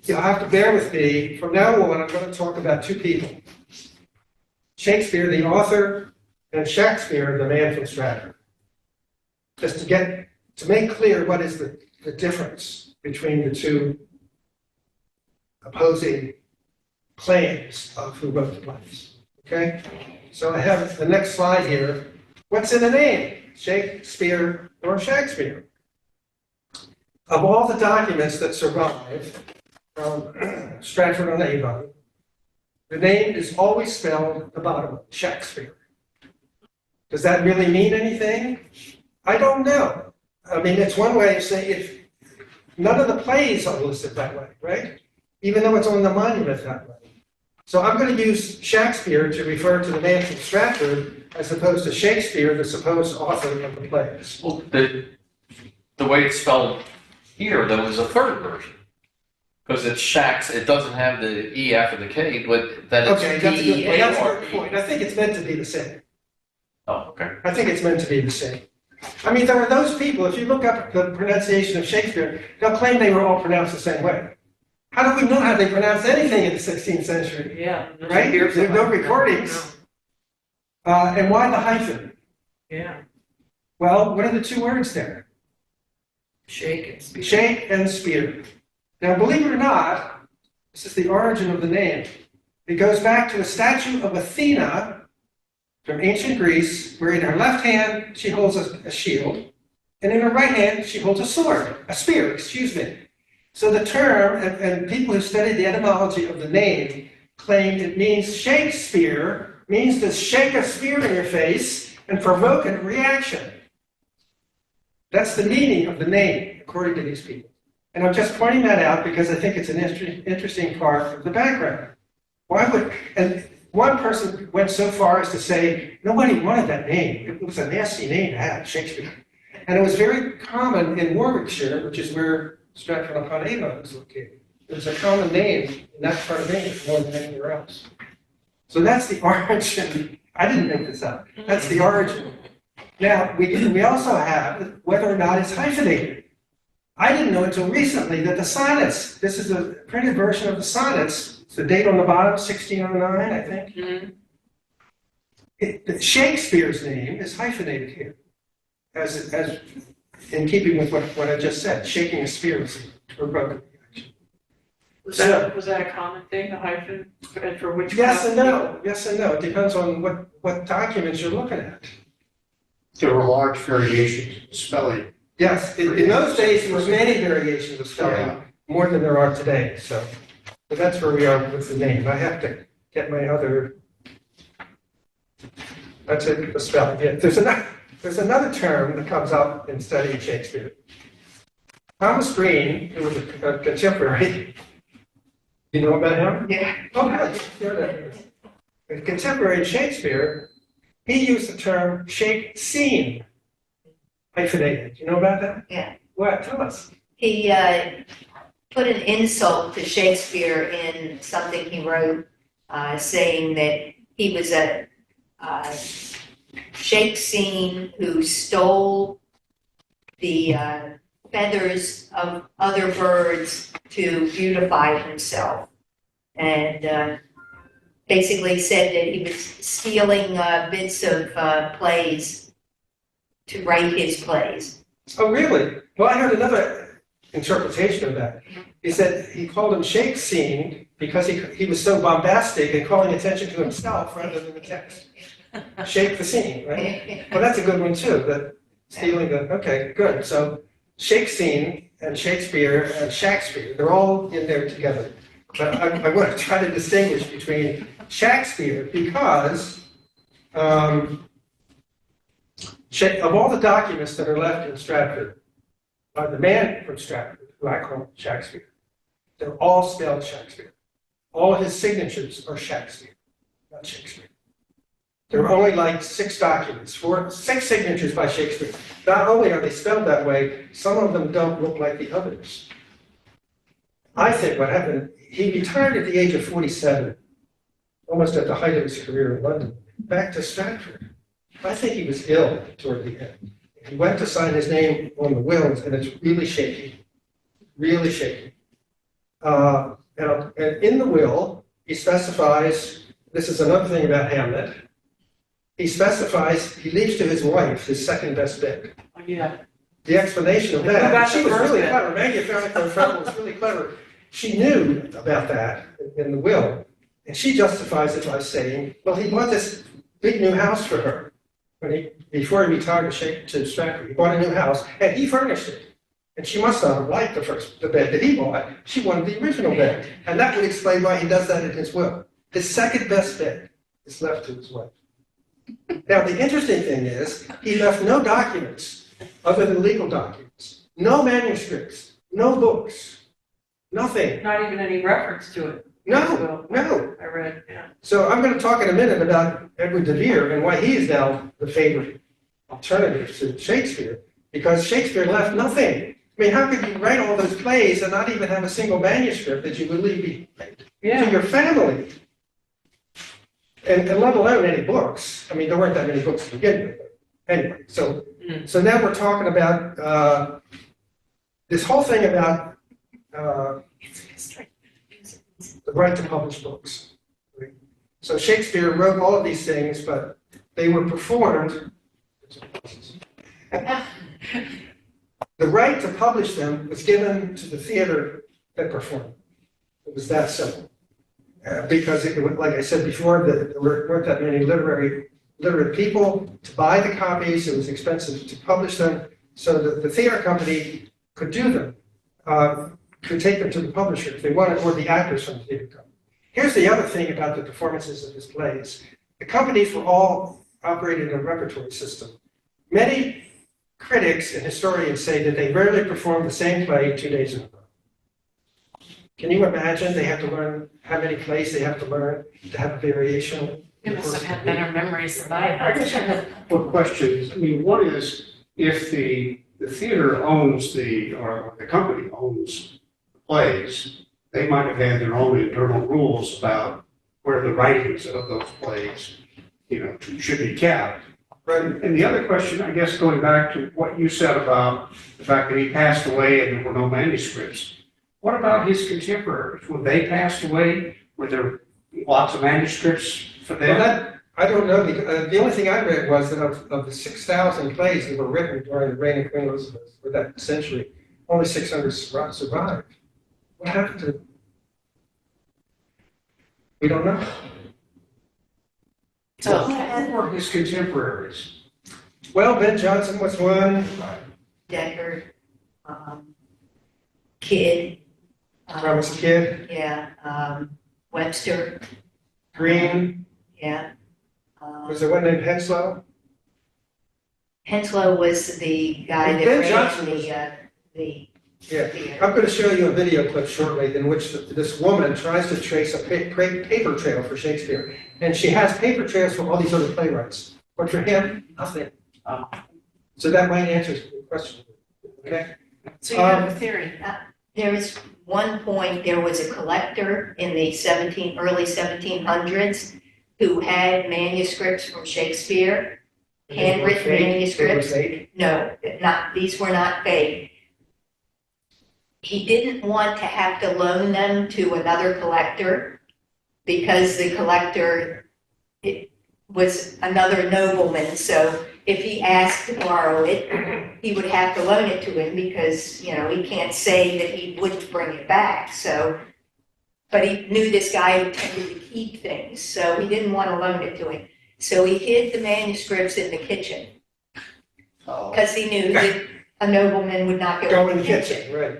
you'll have to bear with me. From now on, I'm going to talk about two people. Shakespeare, the author, and Shakespeare, the man from Stratford. Just to make clear what is the difference between the two opposing claims of who wrote the plays. Okay? So I have the next slide here. What's in the name? Shakespeare or Shakespeare? Of all the documents that survive from Stratford-on-Avon, the name is always spelled at the bottom, Shakespeare. Does that really mean anything? I don't know. I mean, it's one way of saying if none of the plays are listed that way, right? Even though it's on the monument that way. So I'm going to use Shakespeare to refer to the man from Stratford as opposed to Shakespeare, the supposed author of the plays. Well, the way it's spelled here, there was a third version. Because it's Shacks, it doesn't have the E after the K, but that it's Okay, that's a good point. That's a good P-E-A-R-E. point. I think it's meant to be the same. Oh, okay. I think it's meant to be the same. I mean, there are those people, if you look up the pronunciation of Shakespeare, they'll claim they were all pronounced the same way. How do we know how they pronounced anything in the 16th century? Yeah. Right? There's no recordings. And why the hyphen? Yeah. Well, what are the two words there? Shake and speak. Shake and spear. Now, believe it or not, this is the origin of the name. It goes back to a statue of Athena from ancient Greece, where in her left hand she holds a shield, and in her right hand she holds a sword, a spear, excuse me. So the term, and people who studied the etymology of the name claim it means Shakespeare, means to shake a spear in your face and provoke a reaction. That's the meaning of the name, according to these people. And I'm just pointing that out because I think it's an interesting part of the background. And one person went so far as to say, nobody wanted that name. It was a nasty name to have, Shakespeare. And it was very common in Warwickshire, which is where Stratford-upon-Avon is located. It was a common name in that part of England more than anywhere else. So that's the origin. I didn't make this up. That's the origin. Now, we also have whether or not it's hyphenated. I didn't know until recently that the sonnets, this is a printed version of the sonnets, it's the date on the bottom, 1609, I think. Shakespeare's name is hyphenated here, as in keeping with what I just said, shaking a spear or broken. Was that a common thing, the hyphen, and for which? Yes and no. Yes and no. It depends on what documents you're looking at. There were large variations in spelling. Yes, in those days there was many variations of spelling, Yeah. more than there are today. So, but that's where we are with the name. I have to get my other. That's it. The spelling. Yeah. There's another term that comes up in studying Shakespeare. Thomas Green, who was a contemporary. You know about him? Yeah. Oh, good. There that is. A contemporary Shakespeare, he used the term shake scene, hyphenated. You know about that? Yeah. What? Tell us. He put an insult to Shakespeare in something he wrote, saying that he was a shake scene who stole the feathers of other birds to beautify himself. And basically said that he was stealing bits of plays to write his plays. Oh, really? Well, I heard another interpretation of that. He said he called him shake scene because he was so bombastic and calling attention to himself rather than the text. Shake the scene, right? Well, that's a good one too. That stealing the. Okay, good. So shake scene and Shakespeare and Shakespeare, they're all in there together. But I want to try to distinguish between Shakespeare because of all the documents that are left in Stratford by the man from Stratford, who I call Shakespeare, they're all spelled Shakespeare. All of his signatures are Shakespeare, not Shakespeare. There are only like 6 documents, 6 signatures by Shakespeare. Not only are they spelled that way, some of them don't look like the others. I think what happened, he retired at the age of 47, almost at the height of his career in London, back to Stratford. I think he was ill toward the end. He went to sign his name on the wills, and it's really shaky, really shaky. And in the will, he specifies, this is another thing about Hamlet, he specifies he leaves to his wife his second best bit. Oh, yeah. The explanation of Who got that, the she was first really bit? clever. Maggie Farrell was really clever. She knew about that in the will, and she justifies it by saying, well, he bought this big new house for her before he retired to Stratford. He bought a new house, and he furnished it. And she must not have liked the bed that he bought. She wanted the original bed. And that would explain why he does that in his will. His second best bed is left to his wife. Now, the interesting thing is, he left no documents other than legal documents, no manuscripts, no books, nothing. Not even any reference to it. No, no. I read, yeah. So I'm going to talk in a minute about Edward de Vere and why he is now the favorite alternative to Shakespeare, because Shakespeare left nothing. I mean, how could you write all those plays and not even have a single manuscript that you would leave to your family? And let alone any books. I mean, there weren't that many books to begin with. Anyway, so now we're talking about this whole thing about the right to publish books. Right? So Shakespeare wrote all of these things, but they were performed. The right to publish them was given to the theater that performed. It was that simple. Because, like I said before, there weren't that many literate people to buy the copies. It was expensive to publish them. So the theater company could do them, could take them to the publisher if they wanted, or the actors from the theater company. Here's the other thing about the performances of his plays. The companies were all operated in a repertory system. Many critics and historians say that they rarely performed the same play 2 days in a row. Can you imagine they have to learn how many plays they have to learn to have a variation? You must have had better memories than I I guess I had. have a couple of questions. I mean, one is, if the theater owns or the company owns the plays, they might have had their own internal rules about where the writings of those plays, should be kept. Right. And the other question, I guess, going back to what you said about the fact that he passed away and there were no manuscripts, what about his contemporaries? When they passed away, were there lots of manuscripts for Well, them? I don't know, because the only thing I read was that of the 6,000 plays that were written during the reign of Queen Elizabeth for that century, only 600 survived. What happened to them? We don't know. So, Who were his contemporaries? Well, Ben Jonson was one, Deckard, Kidd. Thomas Kidd, Yeah, Webster, Green, yeah. was there one named Henslow? Henslow was the guy that Ben raised Jonson was- the Yeah. theater. I'm going to show you a video clip shortly in which this woman tries to trace a paper trail for Shakespeare. And she has paper trails from all these other playwrights. But for him, nothing. So that might answer your question. Okay? so you have a theory. There was one point, there was a collector in the early 1700s who had manuscripts from Shakespeare, handwritten manuscripts. No, these were not fake. He didn't want to have to loan them to another collector because the collector was another nobleman. So if he asked to borrow it, he would have to loan it to him because, he can't say that he wouldn't bring it back. So, but he knew this guy intended to keep things, so he didn't want to loan it to him. So he hid the manuscripts in the kitchen because he knew that a nobleman would not Go in the kitchen, right.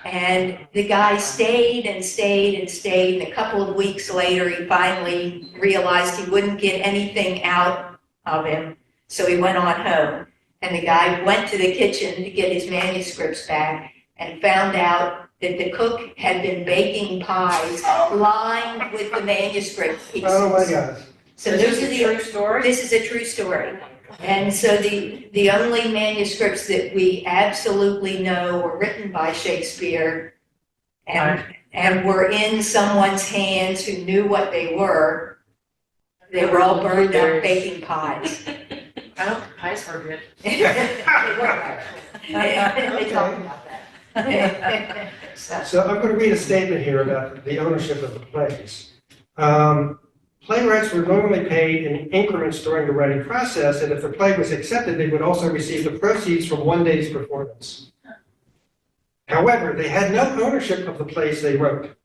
and the guy stayed and stayed and stayed, and a couple of weeks later, he finally realized he wouldn't get anything out of him, so he went on home. And the guy went to the kitchen to get his manuscripts back and found out that the cook had been baking pies lined with the manuscript pieces. Oh, my God. So Is those this are a the true story? This is a true story. And so the only manuscripts that we absolutely know were written by Shakespeare and were in someone's hands who knew what they were all burned up baking pies. I don't think pies were good. They talk about that. So I'm going to read a statement here about the ownership of the plays. Playwrights were normally paid in increments during the writing process, and if the play was accepted, they would also receive the proceeds from one day's performance. However, they had no ownership of the plays they wrote.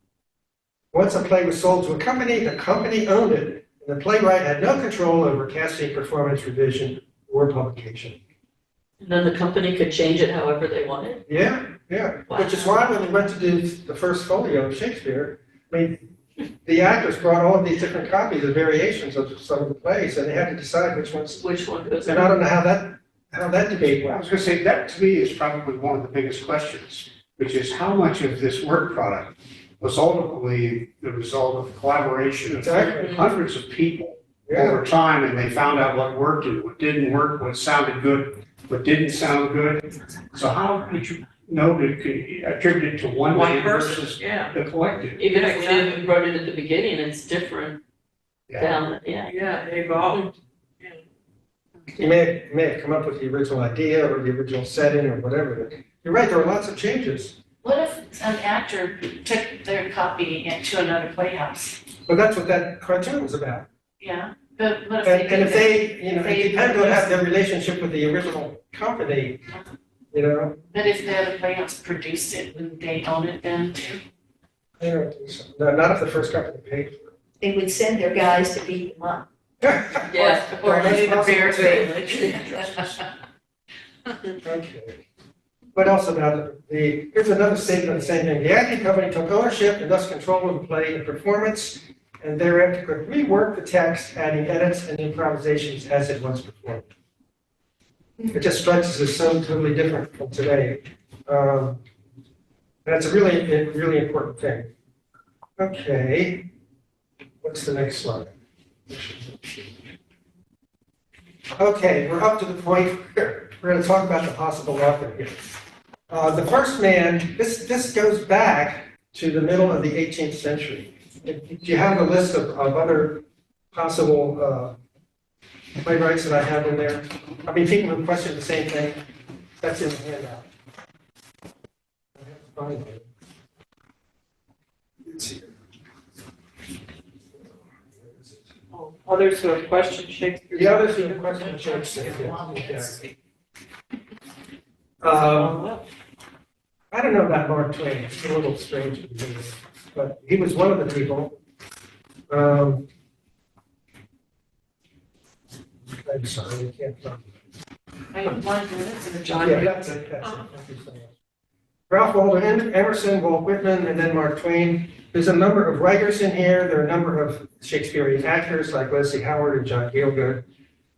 Once a play was sold to a company, the company owned it, and the playwright had no control over casting, performance, revision, or publication. And then the company could change it however they wanted. Yeah. Which is why when we went to do the first folio of Shakespeare, I mean, the actors brought all of these different copies of variations of some of the plays, and they had to decide which ones. Which one goes And I in? don't know how that debate I went. was going to say, that to me is probably one of the biggest questions, which is how much of this work product was ultimately the result of the collaboration of Exactly. hundreds of people Yeah. over time, and they found out what worked and what didn't work, what sounded good, what didn't sound good. So how did you know to attribute it to one man person, versus yeah. the collective? Even if we exactly. didn't wrote it at the beginning, it's different down, yeah. Yeah, they evolved. You may have come up with the original idea or the original setting or whatever. But you're right, there are lots of changes. What if an actor took their copy into another playhouse? But that's what that cartoon was about. Yeah, but what if And they if did they, If they it depends on how their relationship with the original company, that? But if the other playhouse produced it, wouldn't they own it then too? I don't think so. No, not if the first company paid for They would send their guys to beat them up. it. Yeah. Or maybe the bear thing. thing. Okay. What else about here's another statement of the same thing. The acting company took ownership and thus control of the play and performance, and thereafter could rework the text, adding edits and improvisations as it was performed. It just strikes us as so totally different from today. That's a really important thing. Okay, what's the next slide? Okay, we're up to the point where we're going to talk about the possible author here. The first man, this goes back to the middle of the 18th century. Do you have a list of other possible playwrights that I have in there? I mean, people who question the same thing. That's in the handout. I have to find it. It's here. Others who have questioned Shakespeare. The others who have questioned Shakespeare. I don't know about Mark Twain. It's a little strange to me, but he was one of the people. I'm sorry, I can't find it. I have 1 minute and a John. Yeah, that's it. Thank you so much. Ralph Waldo Emerson, Walt Whitman, and then Mark Twain. There's a number of writers in here. There are a number of Shakespearean actors like Leslie Howard and John Gielgud.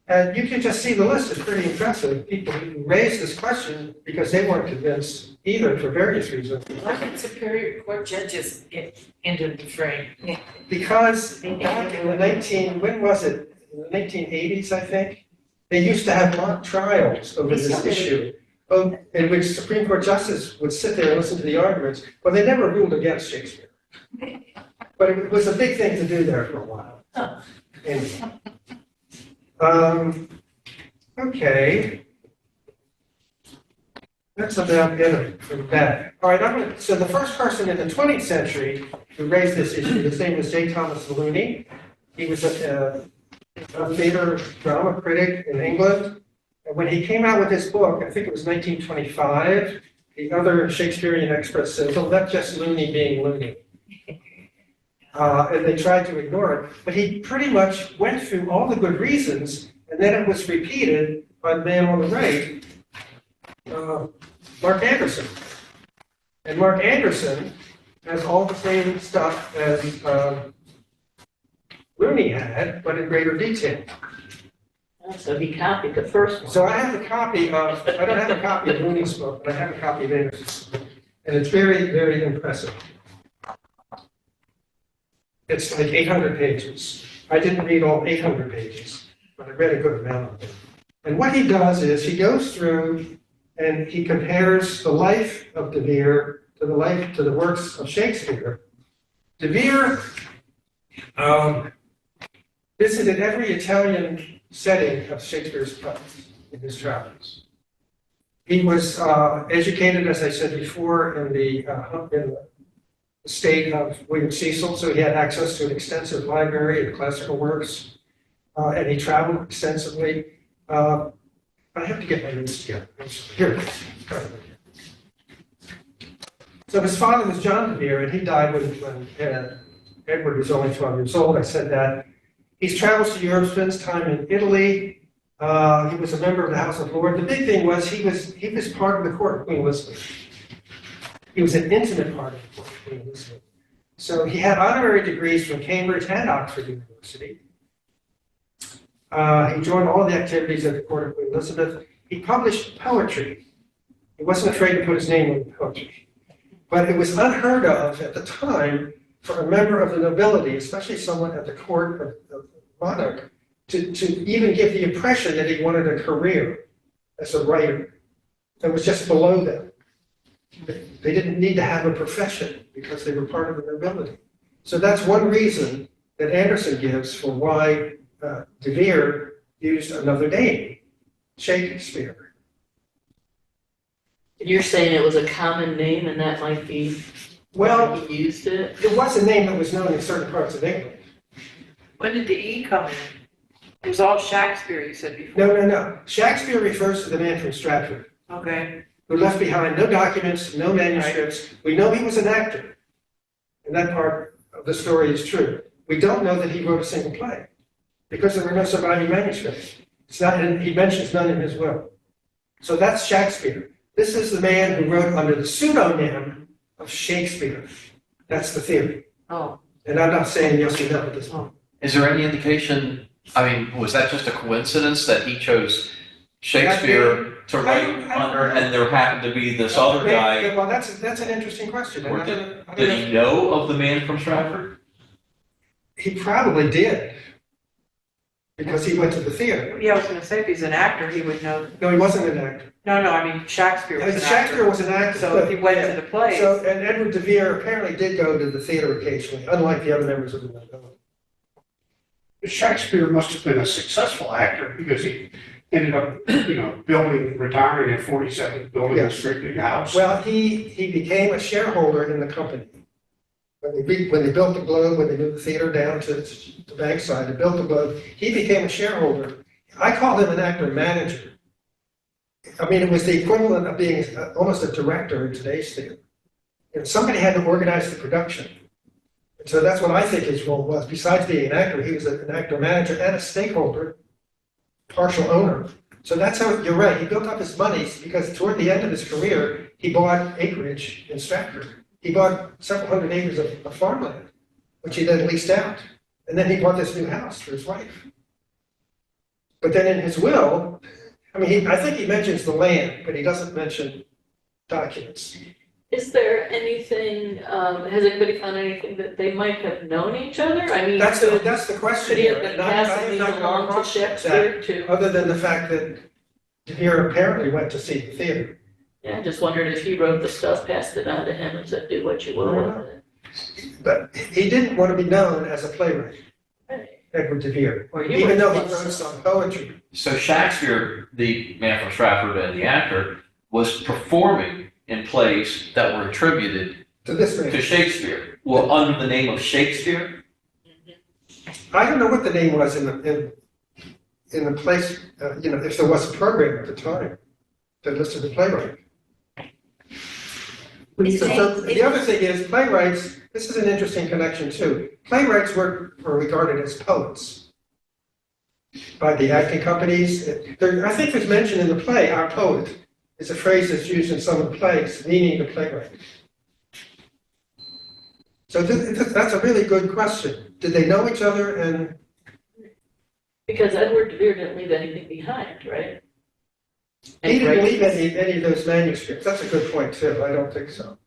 And you can just see the list. It's pretty impressive. People who raised this question because they weren't convinced either for various reasons. Why did Superior Court judges get into the frame? Because back in the when was it? In the 1980s, I think, they used to have mock trials over this issue, in which Supreme Court justices would sit there and listen to the arguments, but they never ruled against Shakespeare. But it was a big thing to do there for a while. Anyway. Okay. That's about it for that. All right, so the first person in the 20th century who raised this issue, his name was J. Thomas Looney. He was a theater drama critic in England. And when he came out with his book, I think it was 1925, the other Shakespearean experts said, well, that's just Looney being Looney. And they tried to ignore it. But he pretty much went through all the good reasons, and then it was repeated by the man on the right, Mark Anderson. And Mark Anderson has all the same stuff as Looney had, but in greater detail. So he copied the first one. So I have a copy of, I don't have a copy of Looney's book, but I have a copy of Anderson's book. And it's very, very impressive. It's like 800 pages. I didn't read all 800 pages, but I read a good amount of it. And what he does is he goes through and he compares the life of De Vere to the works of Shakespeare. De Vere visited every Italian setting of Shakespeare's plays in his travels. He was educated, as I said before, in the state of William Cecil, so he had access to an extensive library of classical works, and he traveled extensively. I have to get my notes together. Here it is. So his father was John De Vere, and he died when Edward was only 12 years old. I said that. He travels to Europe, spends time in Italy. He was a member of the House of Lords. The big thing was he was part of the court of Queen Elizabeth. He was an intimate part of the court of Queen Elizabeth. So he had honorary degrees from Cambridge and Oxford University. He joined all the activities at the court of Queen Elizabeth. He published poetry. He wasn't afraid to put his name on the poetry. But it was unheard of at the time for a member of the nobility, especially someone at the court of the monarch, to even give the impression that he wanted a career as a writer. That was just below them. They didn't need to have a profession because they were part of the nobility. So that's one reason that Anderson gives for why De Vere used another name, Shakespeare. You're saying it was a common name and that might be Well, why he used it? it was a name that was known in certain parts of England. When did the E come in? It was all Shakespeare, you said before. No. Shakespeare refers to the man from Stratford Okay. who left behind no documents, no manuscripts. We know he was an actor, and that part of the story is true. We don't know that he wrote a single play because there were no surviving manuscripts. He mentions none in his will. So that's Shakespeare. This is the man who wrote under the pseudonym of Shakespeare. That's the theory. Oh. And I'm not saying yes or no at this moment. Is there any indication, I mean, was that just a coincidence that he chose Shakespeare to write under, and there happened to be this other guy. Well, that's an interesting question. Or I don't know. Did he know of the man from Stratford? He probably did. Because he went to the theater. Yeah, I was gonna say, if he's an actor, he would know. No, he wasn't an actor. No, I mean, Shakespeare was an Shakespeare actor. was an actor. So if he went yeah. to the plays. So, and Edward de Vere apparently did go to the theater occasionally, unlike the other members of the nobility. Shakespeare must have been a successful actor because he ended up, retiring at 47, building Yes. this great big house. Well, he became a shareholder in the company. When they built the Globe, when they moved the theater down to the Bankside, they built the Globe, he became a shareholder. I call him an actor-manager. I mean, it was the equivalent of being almost a director in today's theater. And somebody had to organize the production. And so that's what I think his role was. Besides being an actor, he was an actor-manager and a stakeholder, partial owner. So that's how, you're right, he built up his money because toward the end of his career, he bought acreage in Stratford. He bought several hundred acres of farmland, which he then leased out. And then he bought this new house for his wife. But then in his will, I mean, I think he mentions the land, but he doesn't mention documents. Is there anything, has anybody found anything that they might have known each other? I mean, That's the question. could he have here, been and I have passing these not come along to across that, Shakespeare too? other than the fact that De Vere apparently went to see the theater. Yeah, I just wondered if he wrote the stuff, passed it on to him and said, do what you will with it. But he didn't want to be known as a playwright, Edward de Vere, Or you even were- though he wrote some poetry. So Shakespeare, the man from Stratford and the actor, was performing in plays that were attributed To this to man. Shakespeare. Well, under the name of Shakespeare? I don't know what the name was in the place, if there was a program at the time that listed the playwright. So the other thing is playwrights, this is an interesting connection too. Playwrights were regarded as poets by the acting companies. I think there's mention in the play, our poet, is a phrase that's used in some of the plays, meaning the playwright. So that's a really good question. Did they know each other and Because Edward de Vere didn't leave anything behind, right? he didn't leave any of those manuscripts? That's a good point too. I don't think so.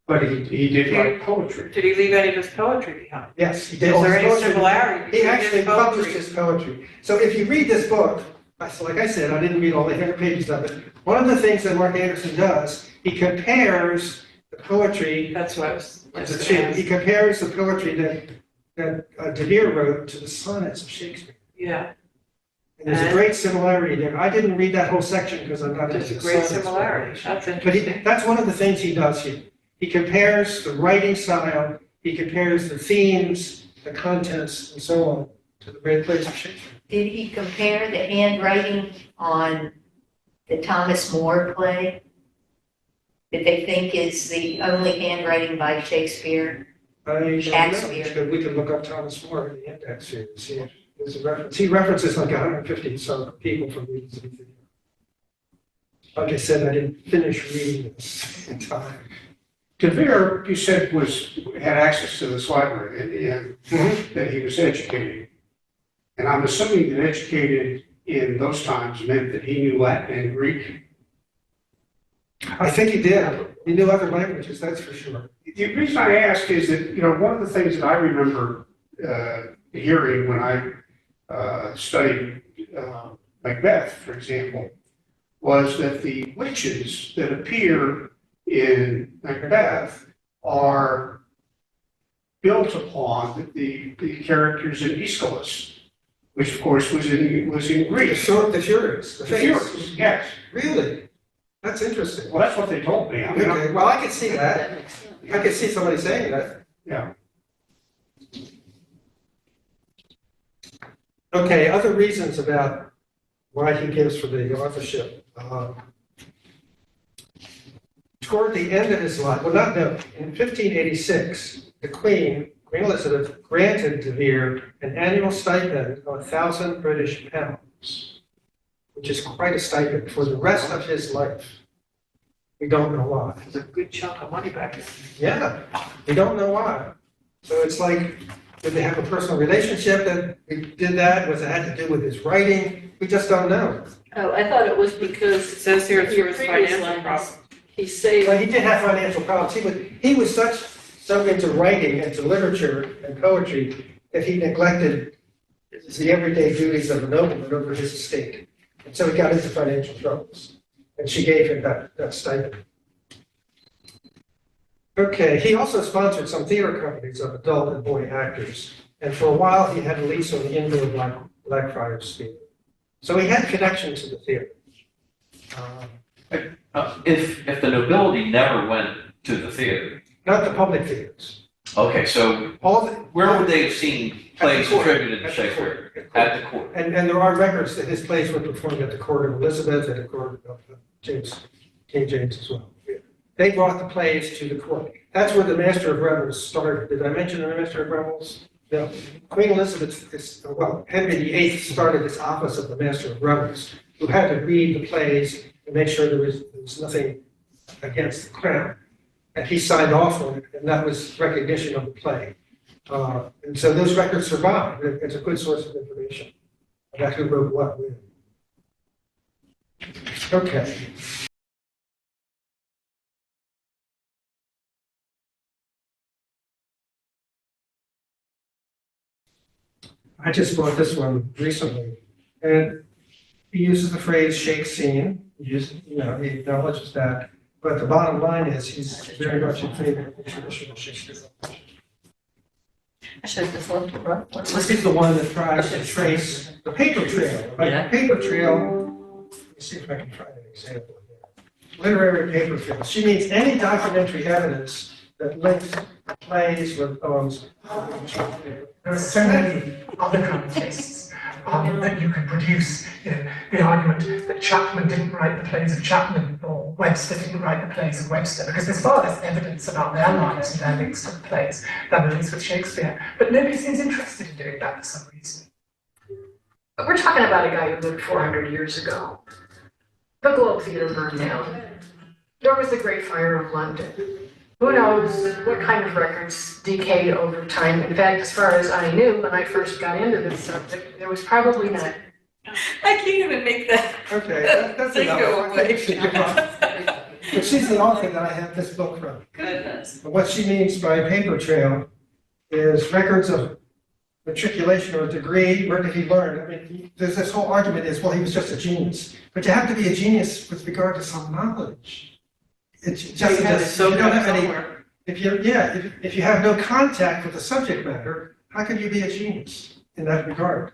But he did write poetry. Did he leave any of his poetry behind? Yes, he Is did. All there his any poetry- similarity He between actually his poetry? published his poetry. So if you read this book, like I said, I didn't read all the 100 pages of it. One of the things that Mark Anderson does, he compares the poetry, That's what I was gonna ask. he compares the poetry that De Vere wrote to the sonnets of Shakespeare. Yeah, And there's a great similarity there. I didn't read that whole section because I'm not into there's a the great sonnets. similarity. That's But interesting. that's one of the things he does here. He compares the writing style, he compares the themes, the contents, and so on to the great plays of Shakespeare. Did he compare the handwriting on the Thomas More play that they think is the only handwriting by Shakespeare? I don't know. Shakespeare. We could look up Thomas More in the index here and see if there's a reference. He references like 150 some people from reading the Like I said, I didn't finish reading this in time. De Vere, you said, had access to this library and that he was educated. And I'm assuming that educated in those times meant that he knew Latin and Greek. I think he did. He knew other languages, that's for sure. The reason I ask is that, one of the things that I remember hearing when I studied Macbeth, for example, was that the witches that appear in Macbeth are built upon the characters in Aeschylus, which of course was in The Greek. Furious, the The face. Furies, yes. Really? That's interesting. Well, that's what they told me. I mean, Okay, well, I could see that. That makes sense. I could see somebody saying that. yeah. Okay, other reasons about why he gives for the authorship. Toward the end of his life, well, in 1586, the Queen Elizabeth granted De Vere an annual stipend of 1,000 British pounds, which is quite a stipend for the rest of his life. We don't know why. It's a good chunk of money back then. Yeah, we don't know why. So it's like, did they have a personal relationship that we did that? Was it had to do with his writing? We just don't know. Oh, I thought it was It because says here it's your for his previous financial line problem. he saved. Well, he did have financial problems. He was so into writing and to literature and poetry that he neglected the everyday duties of a nobleman over his estate. And so he got into financial troubles. And she gave him that stipend. Okay, he also sponsored some theater companies of adult and boy actors. And for a while, he had a lease on the indoor Blackfriars Theater. So he had connection to the theater. If the nobility never went to the theater, Not the public theaters. okay, so All the, where would they have seen plays court. attributed to At the Shakespeare? court. At the court. And there are records that his plays were performed at the court of Elizabeth and the court of King James as well. They brought the plays to the court. That's where the Master of Revels started. Did I mention the Master of Revels? No. Queen Elizabeth, Henry VIII started this office of the Master of Revels, who had to read the plays and make sure there was nothing against the crown. And he signed off on it, and that was recognition of the play. And so those records survive. It's a good source of information about who wrote what when. Okay. I just bought this one recently, and he uses the phrase "shake scene." He acknowledges that, but the bottom line is he's very much in favor of the traditional Shakespeare. I should have just left it right. This is the one that tries to trace the paper trail. Like the paper trail, let me see if I can find an example here. Literary paper trail. She means any documentary evidence that links plays with poems. There are so many other contexts that you can produce. The argument that Chapman didn't write the plays of Chapman or Webster didn't write the plays of Webster, because there's far less evidence about their lives and their links to the plays than there is with Shakespeare. But nobody seems interested in doing that for some reason. But we're talking about a guy who lived 400 years ago. The Globe Theatre burned down. There was the Great Fire of London. Who knows what kind of records decayed over time. In fact, as far as I knew when I first got into this subject, there was probably not. I can't even make that. Okay, that's They enough. go I think we should give up. But she's the author that I have this book from. Goodness. But what she means by paper trail is records of matriculation or degree. Where did he learn? I mean, there's this whole argument is, well, he was just a genius. But you have to be a genius with regard to some knowledge. It's just, You have it so you don't have any, somewhere. if you have no contact with the subject matter, how can you be a genius in that regard?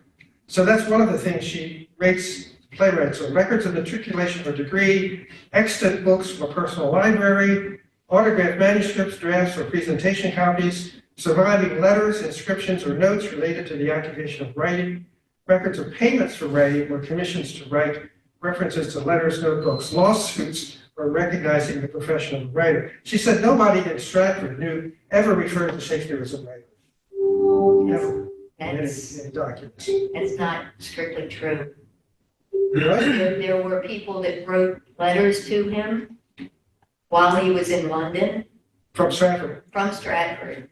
So that's one of the things she rates playwrights on: records of matriculation or degree, extant books from a personal library, autographed manuscripts, drafts, or presentation copies, surviving letters, inscriptions, or notes related to the occupation of writing, records of payments for writing or commissions to write, references to letters, notebooks, lawsuits, or recognizing the profession of a writer. She said nobody in Stratford ever referred to Shakespeare as a writer. Never. In any documents. That's not strictly true. Right? There were people that wrote letters to him while he was in London, From Stratford. from Stratford,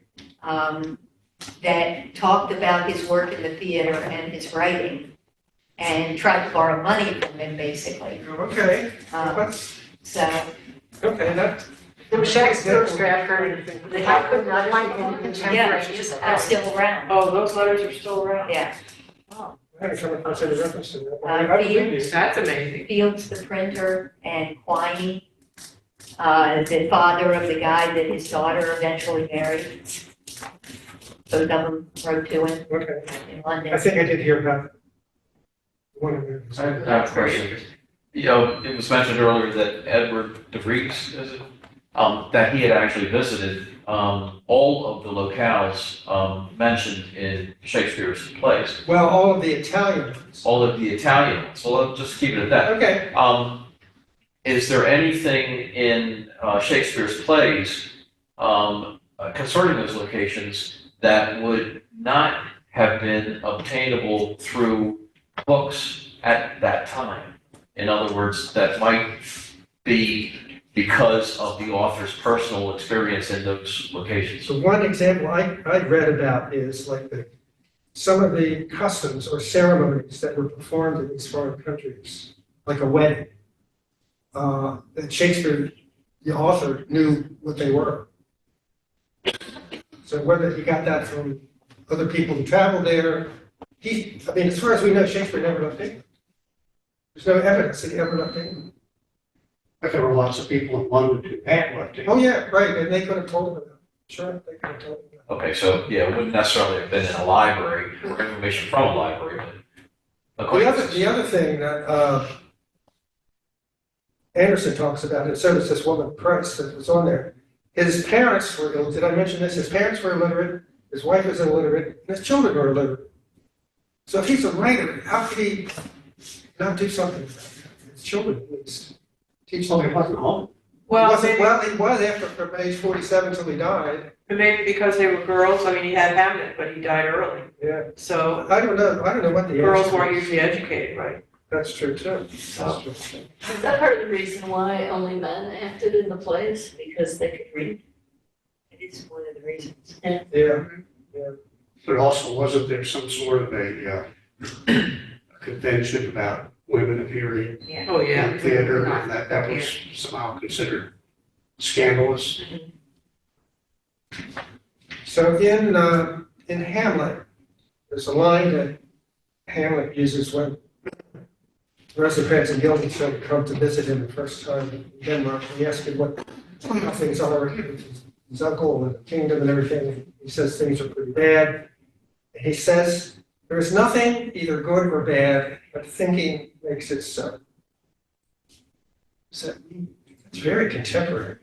that talked about his work in the theater and his writing, and tried to borrow money from him, basically. Okay. So, Okay, There was Shakespeare of Stratford. I could not find any contemporaneous they're evidence. still around. Oh, those letters are still around. Yeah. I haven't come across any reference to that. Uh, I believe you. That's amazing. Fields the printer and Quiney, the father of the guy that his daughter eventually married. Both of them wrote to him Okay. in London. I think I did hear about one of them. I have a question. It was mentioned earlier that Edward de Vries, is it, that he had actually visited all of the locales mentioned in Shakespeare's plays, Well, all of the Italian ones. all of the Italian ones. So let's just keep it at that. Okay. Is there anything in Shakespeare's plays concerning those locations that would not have been obtainable through books at that time? In other words, that might be because of the author's personal experience in those locations. So one example I read about is like some of the customs or ceremonies that were performed in these foreign countries like a wedding. That Shakespeare, the author, knew what they were. So whether he got that from other people who traveled there, I mean, as far as we know, Shakespeare never left England. There's no evidence that he ever left England. But there were lots of people in London who had left it. Oh, yeah, right, and they could have told him that. Sure, they could have told him that. Okay, so yeah, it wouldn't necessarily have been in a library or information from a library, but The other thing that Anderson talks about, and so does this woman Price that was on there, his parents were, did I mention this? His parents were illiterate, his wife was illiterate, and his children were illiterate. So if he's a writer, how could he not do something about that? His children, at least. Teach them. He wasn't home. Well, He was after from age 47 till he died. maybe because they were girls, I mean, he had Hamlet, but he died early. Yeah. So I don't know what the girls answer weren't is. usually educated, right? That's true too. So- That's true. Is that part of the reason why only men acted in the plays? Because they could read? It is one of the reasons. Yeah. But also, wasn't there some sort of a convention about women appearing Oh, yeah. in theater, and that was somehow considered scandalous? So in Hamlet, there's a line that Hamlet uses when Rosencrantz and Guildenstern come to visit him the first time in Denmark. He asks him how things are with his uncle and the kingdom and everything. He says things are pretty bad. And he says, there is nothing either good or bad, but thinking makes it so. So it's very contemporary.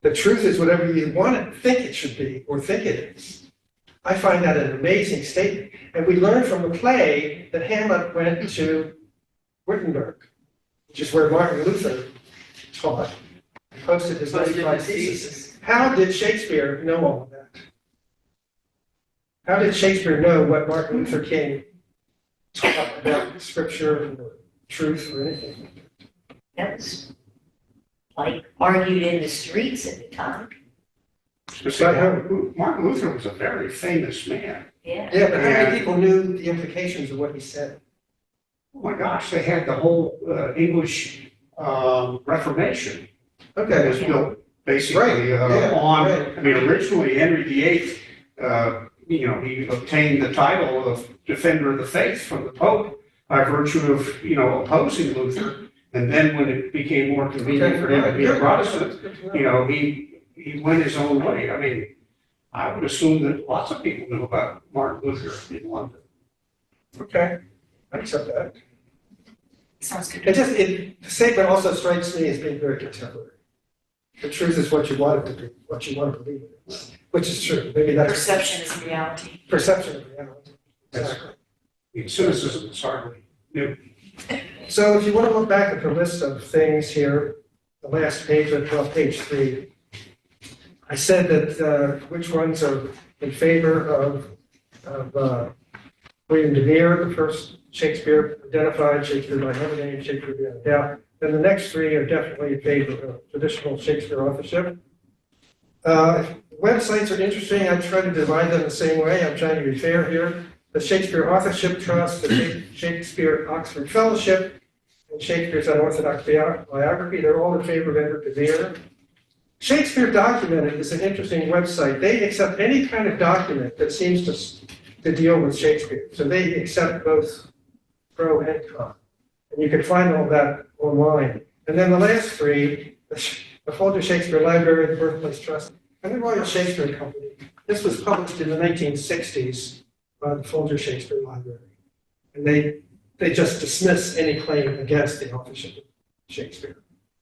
The truth is whatever you want to think it should be or think it is. I find that an amazing statement. And we learn from the play that Hamlet went to Wittenberg, which is where Martin Luther taught, posted his 95 theses. How did Shakespeare know all of that? How did Shakespeare know what Martin Luther King taught about scripture or truth or anything? That was like argued in the streets at the time. Martin Luther was a very famous man. Yeah. Yeah, but how many people knew the implications of what he said? Oh my gosh, they had the whole English Reformation that was Okay. built basically on, I mean, originally Henry VIII, he obtained the title of Defender of the Faith from the Pope by virtue of, opposing Luther. And then when it became more convenient for him to be a Protestant, he went his own way. I mean, I would assume that lots of people knew about Martin Luther in London. Okay, I accept that. Sounds good. The statement also strikes me as being very contemporary. The truth is what you want it to be, what you want to believe it is, which is true. Maybe that's Perception is reality. perception of reality. That's- Exactly. I mean, cynicism is hardly new. So if you want to look back at the list of things here, the last page, page 3, I said that which ones are in favor of William de Vere, the first Shakespeare identified, Shakespeare by another name, Shakespeare beyond doubt. Then the next 3 are definitely in favor of traditional Shakespeare authorship. Websites are interesting. I try to divide them the same way. I'm trying to be fair here. The Shakespeare Authorship Trust, the Shakespeare Oxford Fellowship, and Shakespeare's Unorthodox Biography, they're all in favor of Edward de Vere. Shakespeare Documented is an interesting website. They accept any kind of document that seems to deal with Shakespeare. So they accept both pro and con. And you can find all that online. And then the last 3, the Folger Shakespeare Library, the Birthplace Trust, and the Royal Shakespeare Company. This was published in the 1960s by the Folger Shakespeare Library. And they just dismiss any claim against the authorship of Shakespeare.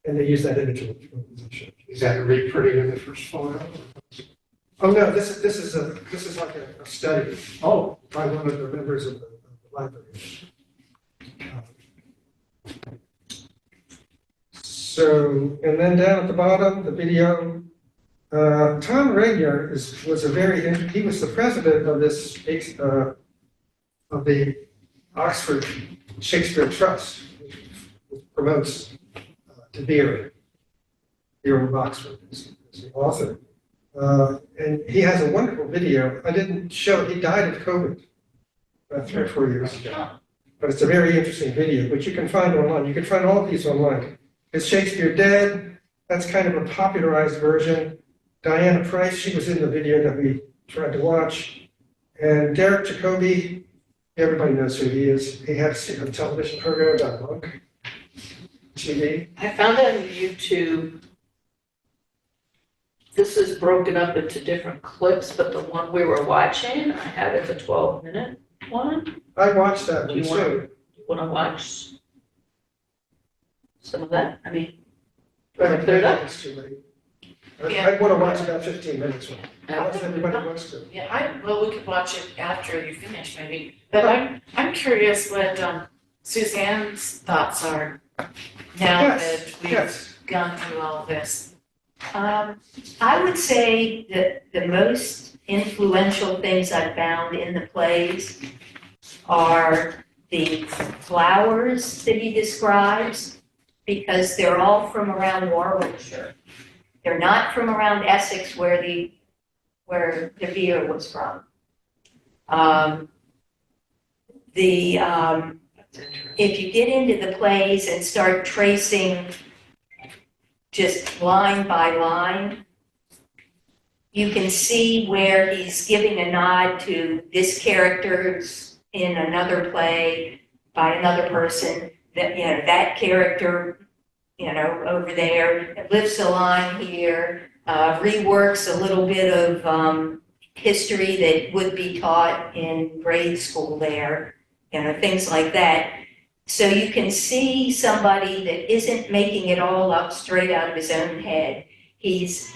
And they use that image of the position. Is that a reprinting of the first photo? Oh no, this is like a study Oh, by one of the members of the library. So, and then down at the bottom, the video, Tom Regner he was the president of this, of the Oxford Shakespeare Trust, which promotes de Vere, the Earl of Oxford, as the author. And he has a wonderful video. I didn't show it. He died of COVID about 3 or 4 years ago. but it's a very interesting video, which you can find online. You can find all of these online. Is Shakespeare Dead? That's kind of a popularized version. Diana Price, she was in the video that we tried to watch. And Derek Jacobi, everybody knows who he is. He had a television program about monk TV. I found it on YouTube. This is broken up into different clips, but the one we were watching, I have it, the 12-minute one. I watched that Do one you want too. to, want to watch some of that? I mean, But wanna clear it up? It's too late. Yeah. I want to watch about 15 minutes. Unless everybody wants to. Yeah, well, we could watch it after you finish maybe, but I'm curious what Suzanne's thoughts are now Yes, that we've yes. gone through all of this. I would say that the most influential things I've found in the plays are the flowers that he describes, because they're all from around Warwickshire. They're not from around Essex where the beer was from. If you get into the plays and start tracing just line by line, you can see where he's giving a nod to this character's in another play by another person, that, you know, that character, you know, over there, lifts a line here, reworks a little bit of history that would be taught in grade school there, you know, things like that. So you can see somebody that isn't making it all up straight out of his own head. He's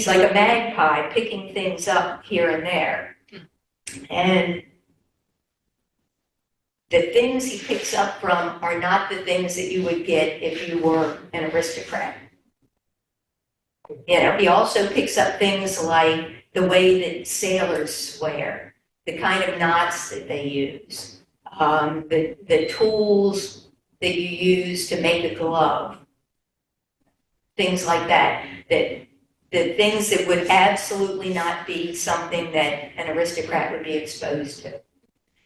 like a magpie picking things up here and there. And the things he picks up from are not the things that you would get if you were an aristocrat. You know, he also picks up things like the way that sailors swear, the kind of knots that they use, the tools that you use to make a glove, things like that, the things that would absolutely not be something that an aristocrat would be exposed to.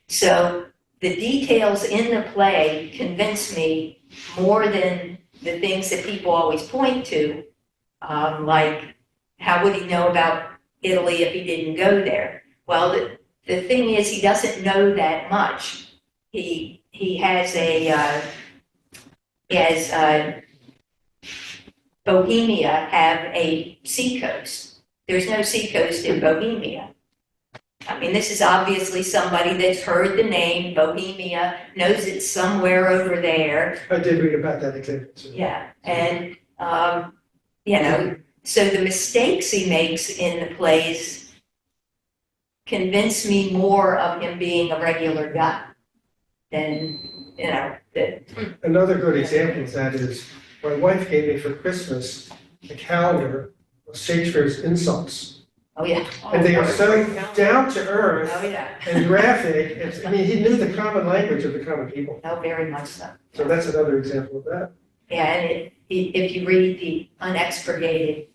So the details in the play convince me more than the things that people always point to, like how would he know about Italy if he didn't go there? Well, the thing is, he doesn't know that much. He has Bohemia have a seacoast. There's no seacoast in Bohemia. I mean, this is obviously somebody that's heard the name Bohemia, knows it's somewhere over there. I did read about that example too. Yeah, and, you know, so the mistakes he makes in the plays convince me more of him being a regular guy than, you know, Another good example of that is my wife gave me for Christmas a calendar of Shakespeare's insults. oh yeah, And they are so down to earth oh yeah, and graphic. I mean, he knew the common language of the common people. oh, very much so. So that's another example of that. Yeah, and if you read the unexpurgated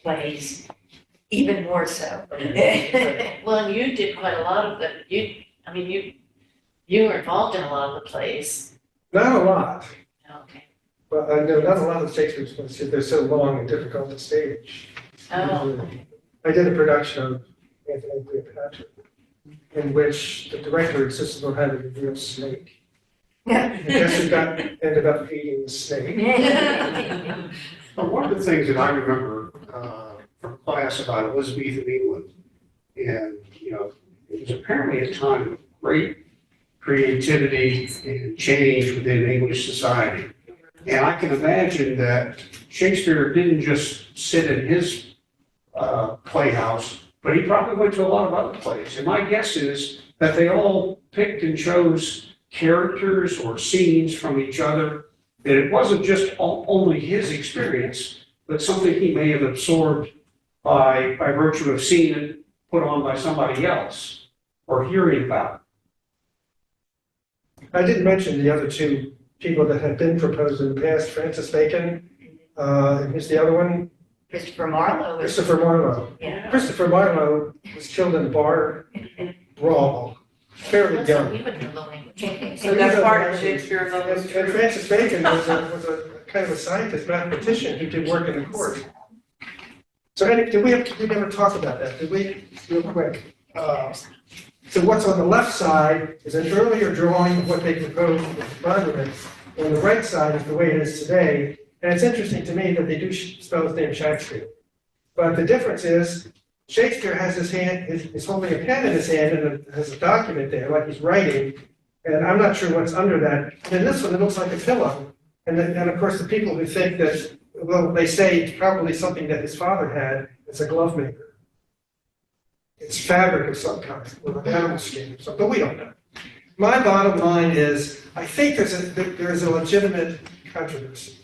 plays, even more so. Well, and you did quite a lot of them. You were involved in a lot of the plays. Not a lot, Okay. but I know not a lot of Shakespeare's plays. They're so long and difficult to stage. Oh, I did a production of Anthony and Cleopatra, in which the director insisted on having a real snake. And guess who ended up eating the snake? But one of the things that I remember from class about Elizabethan England, and, you know, it was apparently a time of great creativity and change within English society. And I can imagine that Shakespeare didn't just sit in his playhouse, but he probably went to a lot of other plays. And my guess is that they all picked and chose characters or scenes from each other, that it wasn't just only his experience, but something he may have absorbed by virtue of seeing it put on by somebody else or hearing about it. I didn't mention the other two people that had been proposed in the past, Francis Bacon, and who's the other one? Christopher Marlowe is, Christopher Marlowe. yeah. Christopher Marlowe was killed in a bar brawl fairly That's young. what we would know the language. So that's part of Shakespeare and And Francis Bacon was a kind of a scientist, mathematician who did work in the court. So did we never talk about that, did we, real quick? So what's on the left side is an earlier drawing of what they proposed with the monument. On the right side is the way it is today. And it's interesting to me that they do spell his name Shakespeare. But the difference is Shakespeare has his hand, is holding a pen in his hand and has a document there, like he's writing. And I'm not sure what's under that. And in this one, it looks like a pillow. And of course, the people who think that, well, they say it's probably something that his father had, it's a glove maker. It's fabric of some kind, or an animal skin or something, but we don't know. My bottom line is, I think there's a legitimate controversy.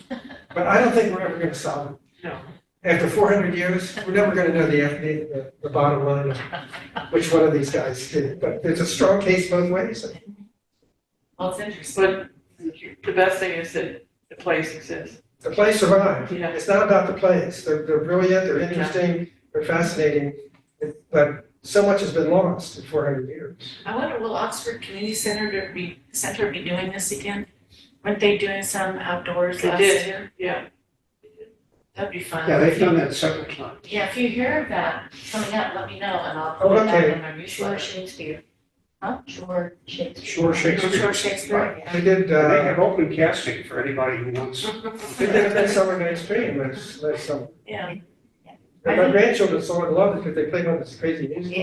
But I don't think we're ever going to solve it. No. After 400 years, we're never going to know the bottom line of which one of these guys did. But there's a strong case both ways. Well, it's interesting. But the best thing is that the place exists. The play survived. Yeah. It's not about the plays. They're brilliant, they're interesting, they're fascinating, but so much has been lost in 400 years. I wonder, will Oxford Community Center be doing this again? Weren't they doing some outdoors They last did. year? Yeah. That'd be fun. Yeah, they've done that several times. Yeah, if you hear of that coming up, let me know and I'll Oh, put it okay. down in my Shore newsletter. Shakespeare. Huh? Shore Shakespeare. Shore Shakespeare. Shore Shakespeare, yeah. They did, And they have open casting for anybody who wants. they did a Midsummer Night's Dream last summer. Yeah. And my grandchildren saw it and loved it because they played on this crazy music.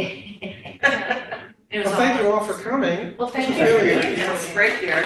It was Well, thank all- you all for coming. Well, thank It's you. really It was great here.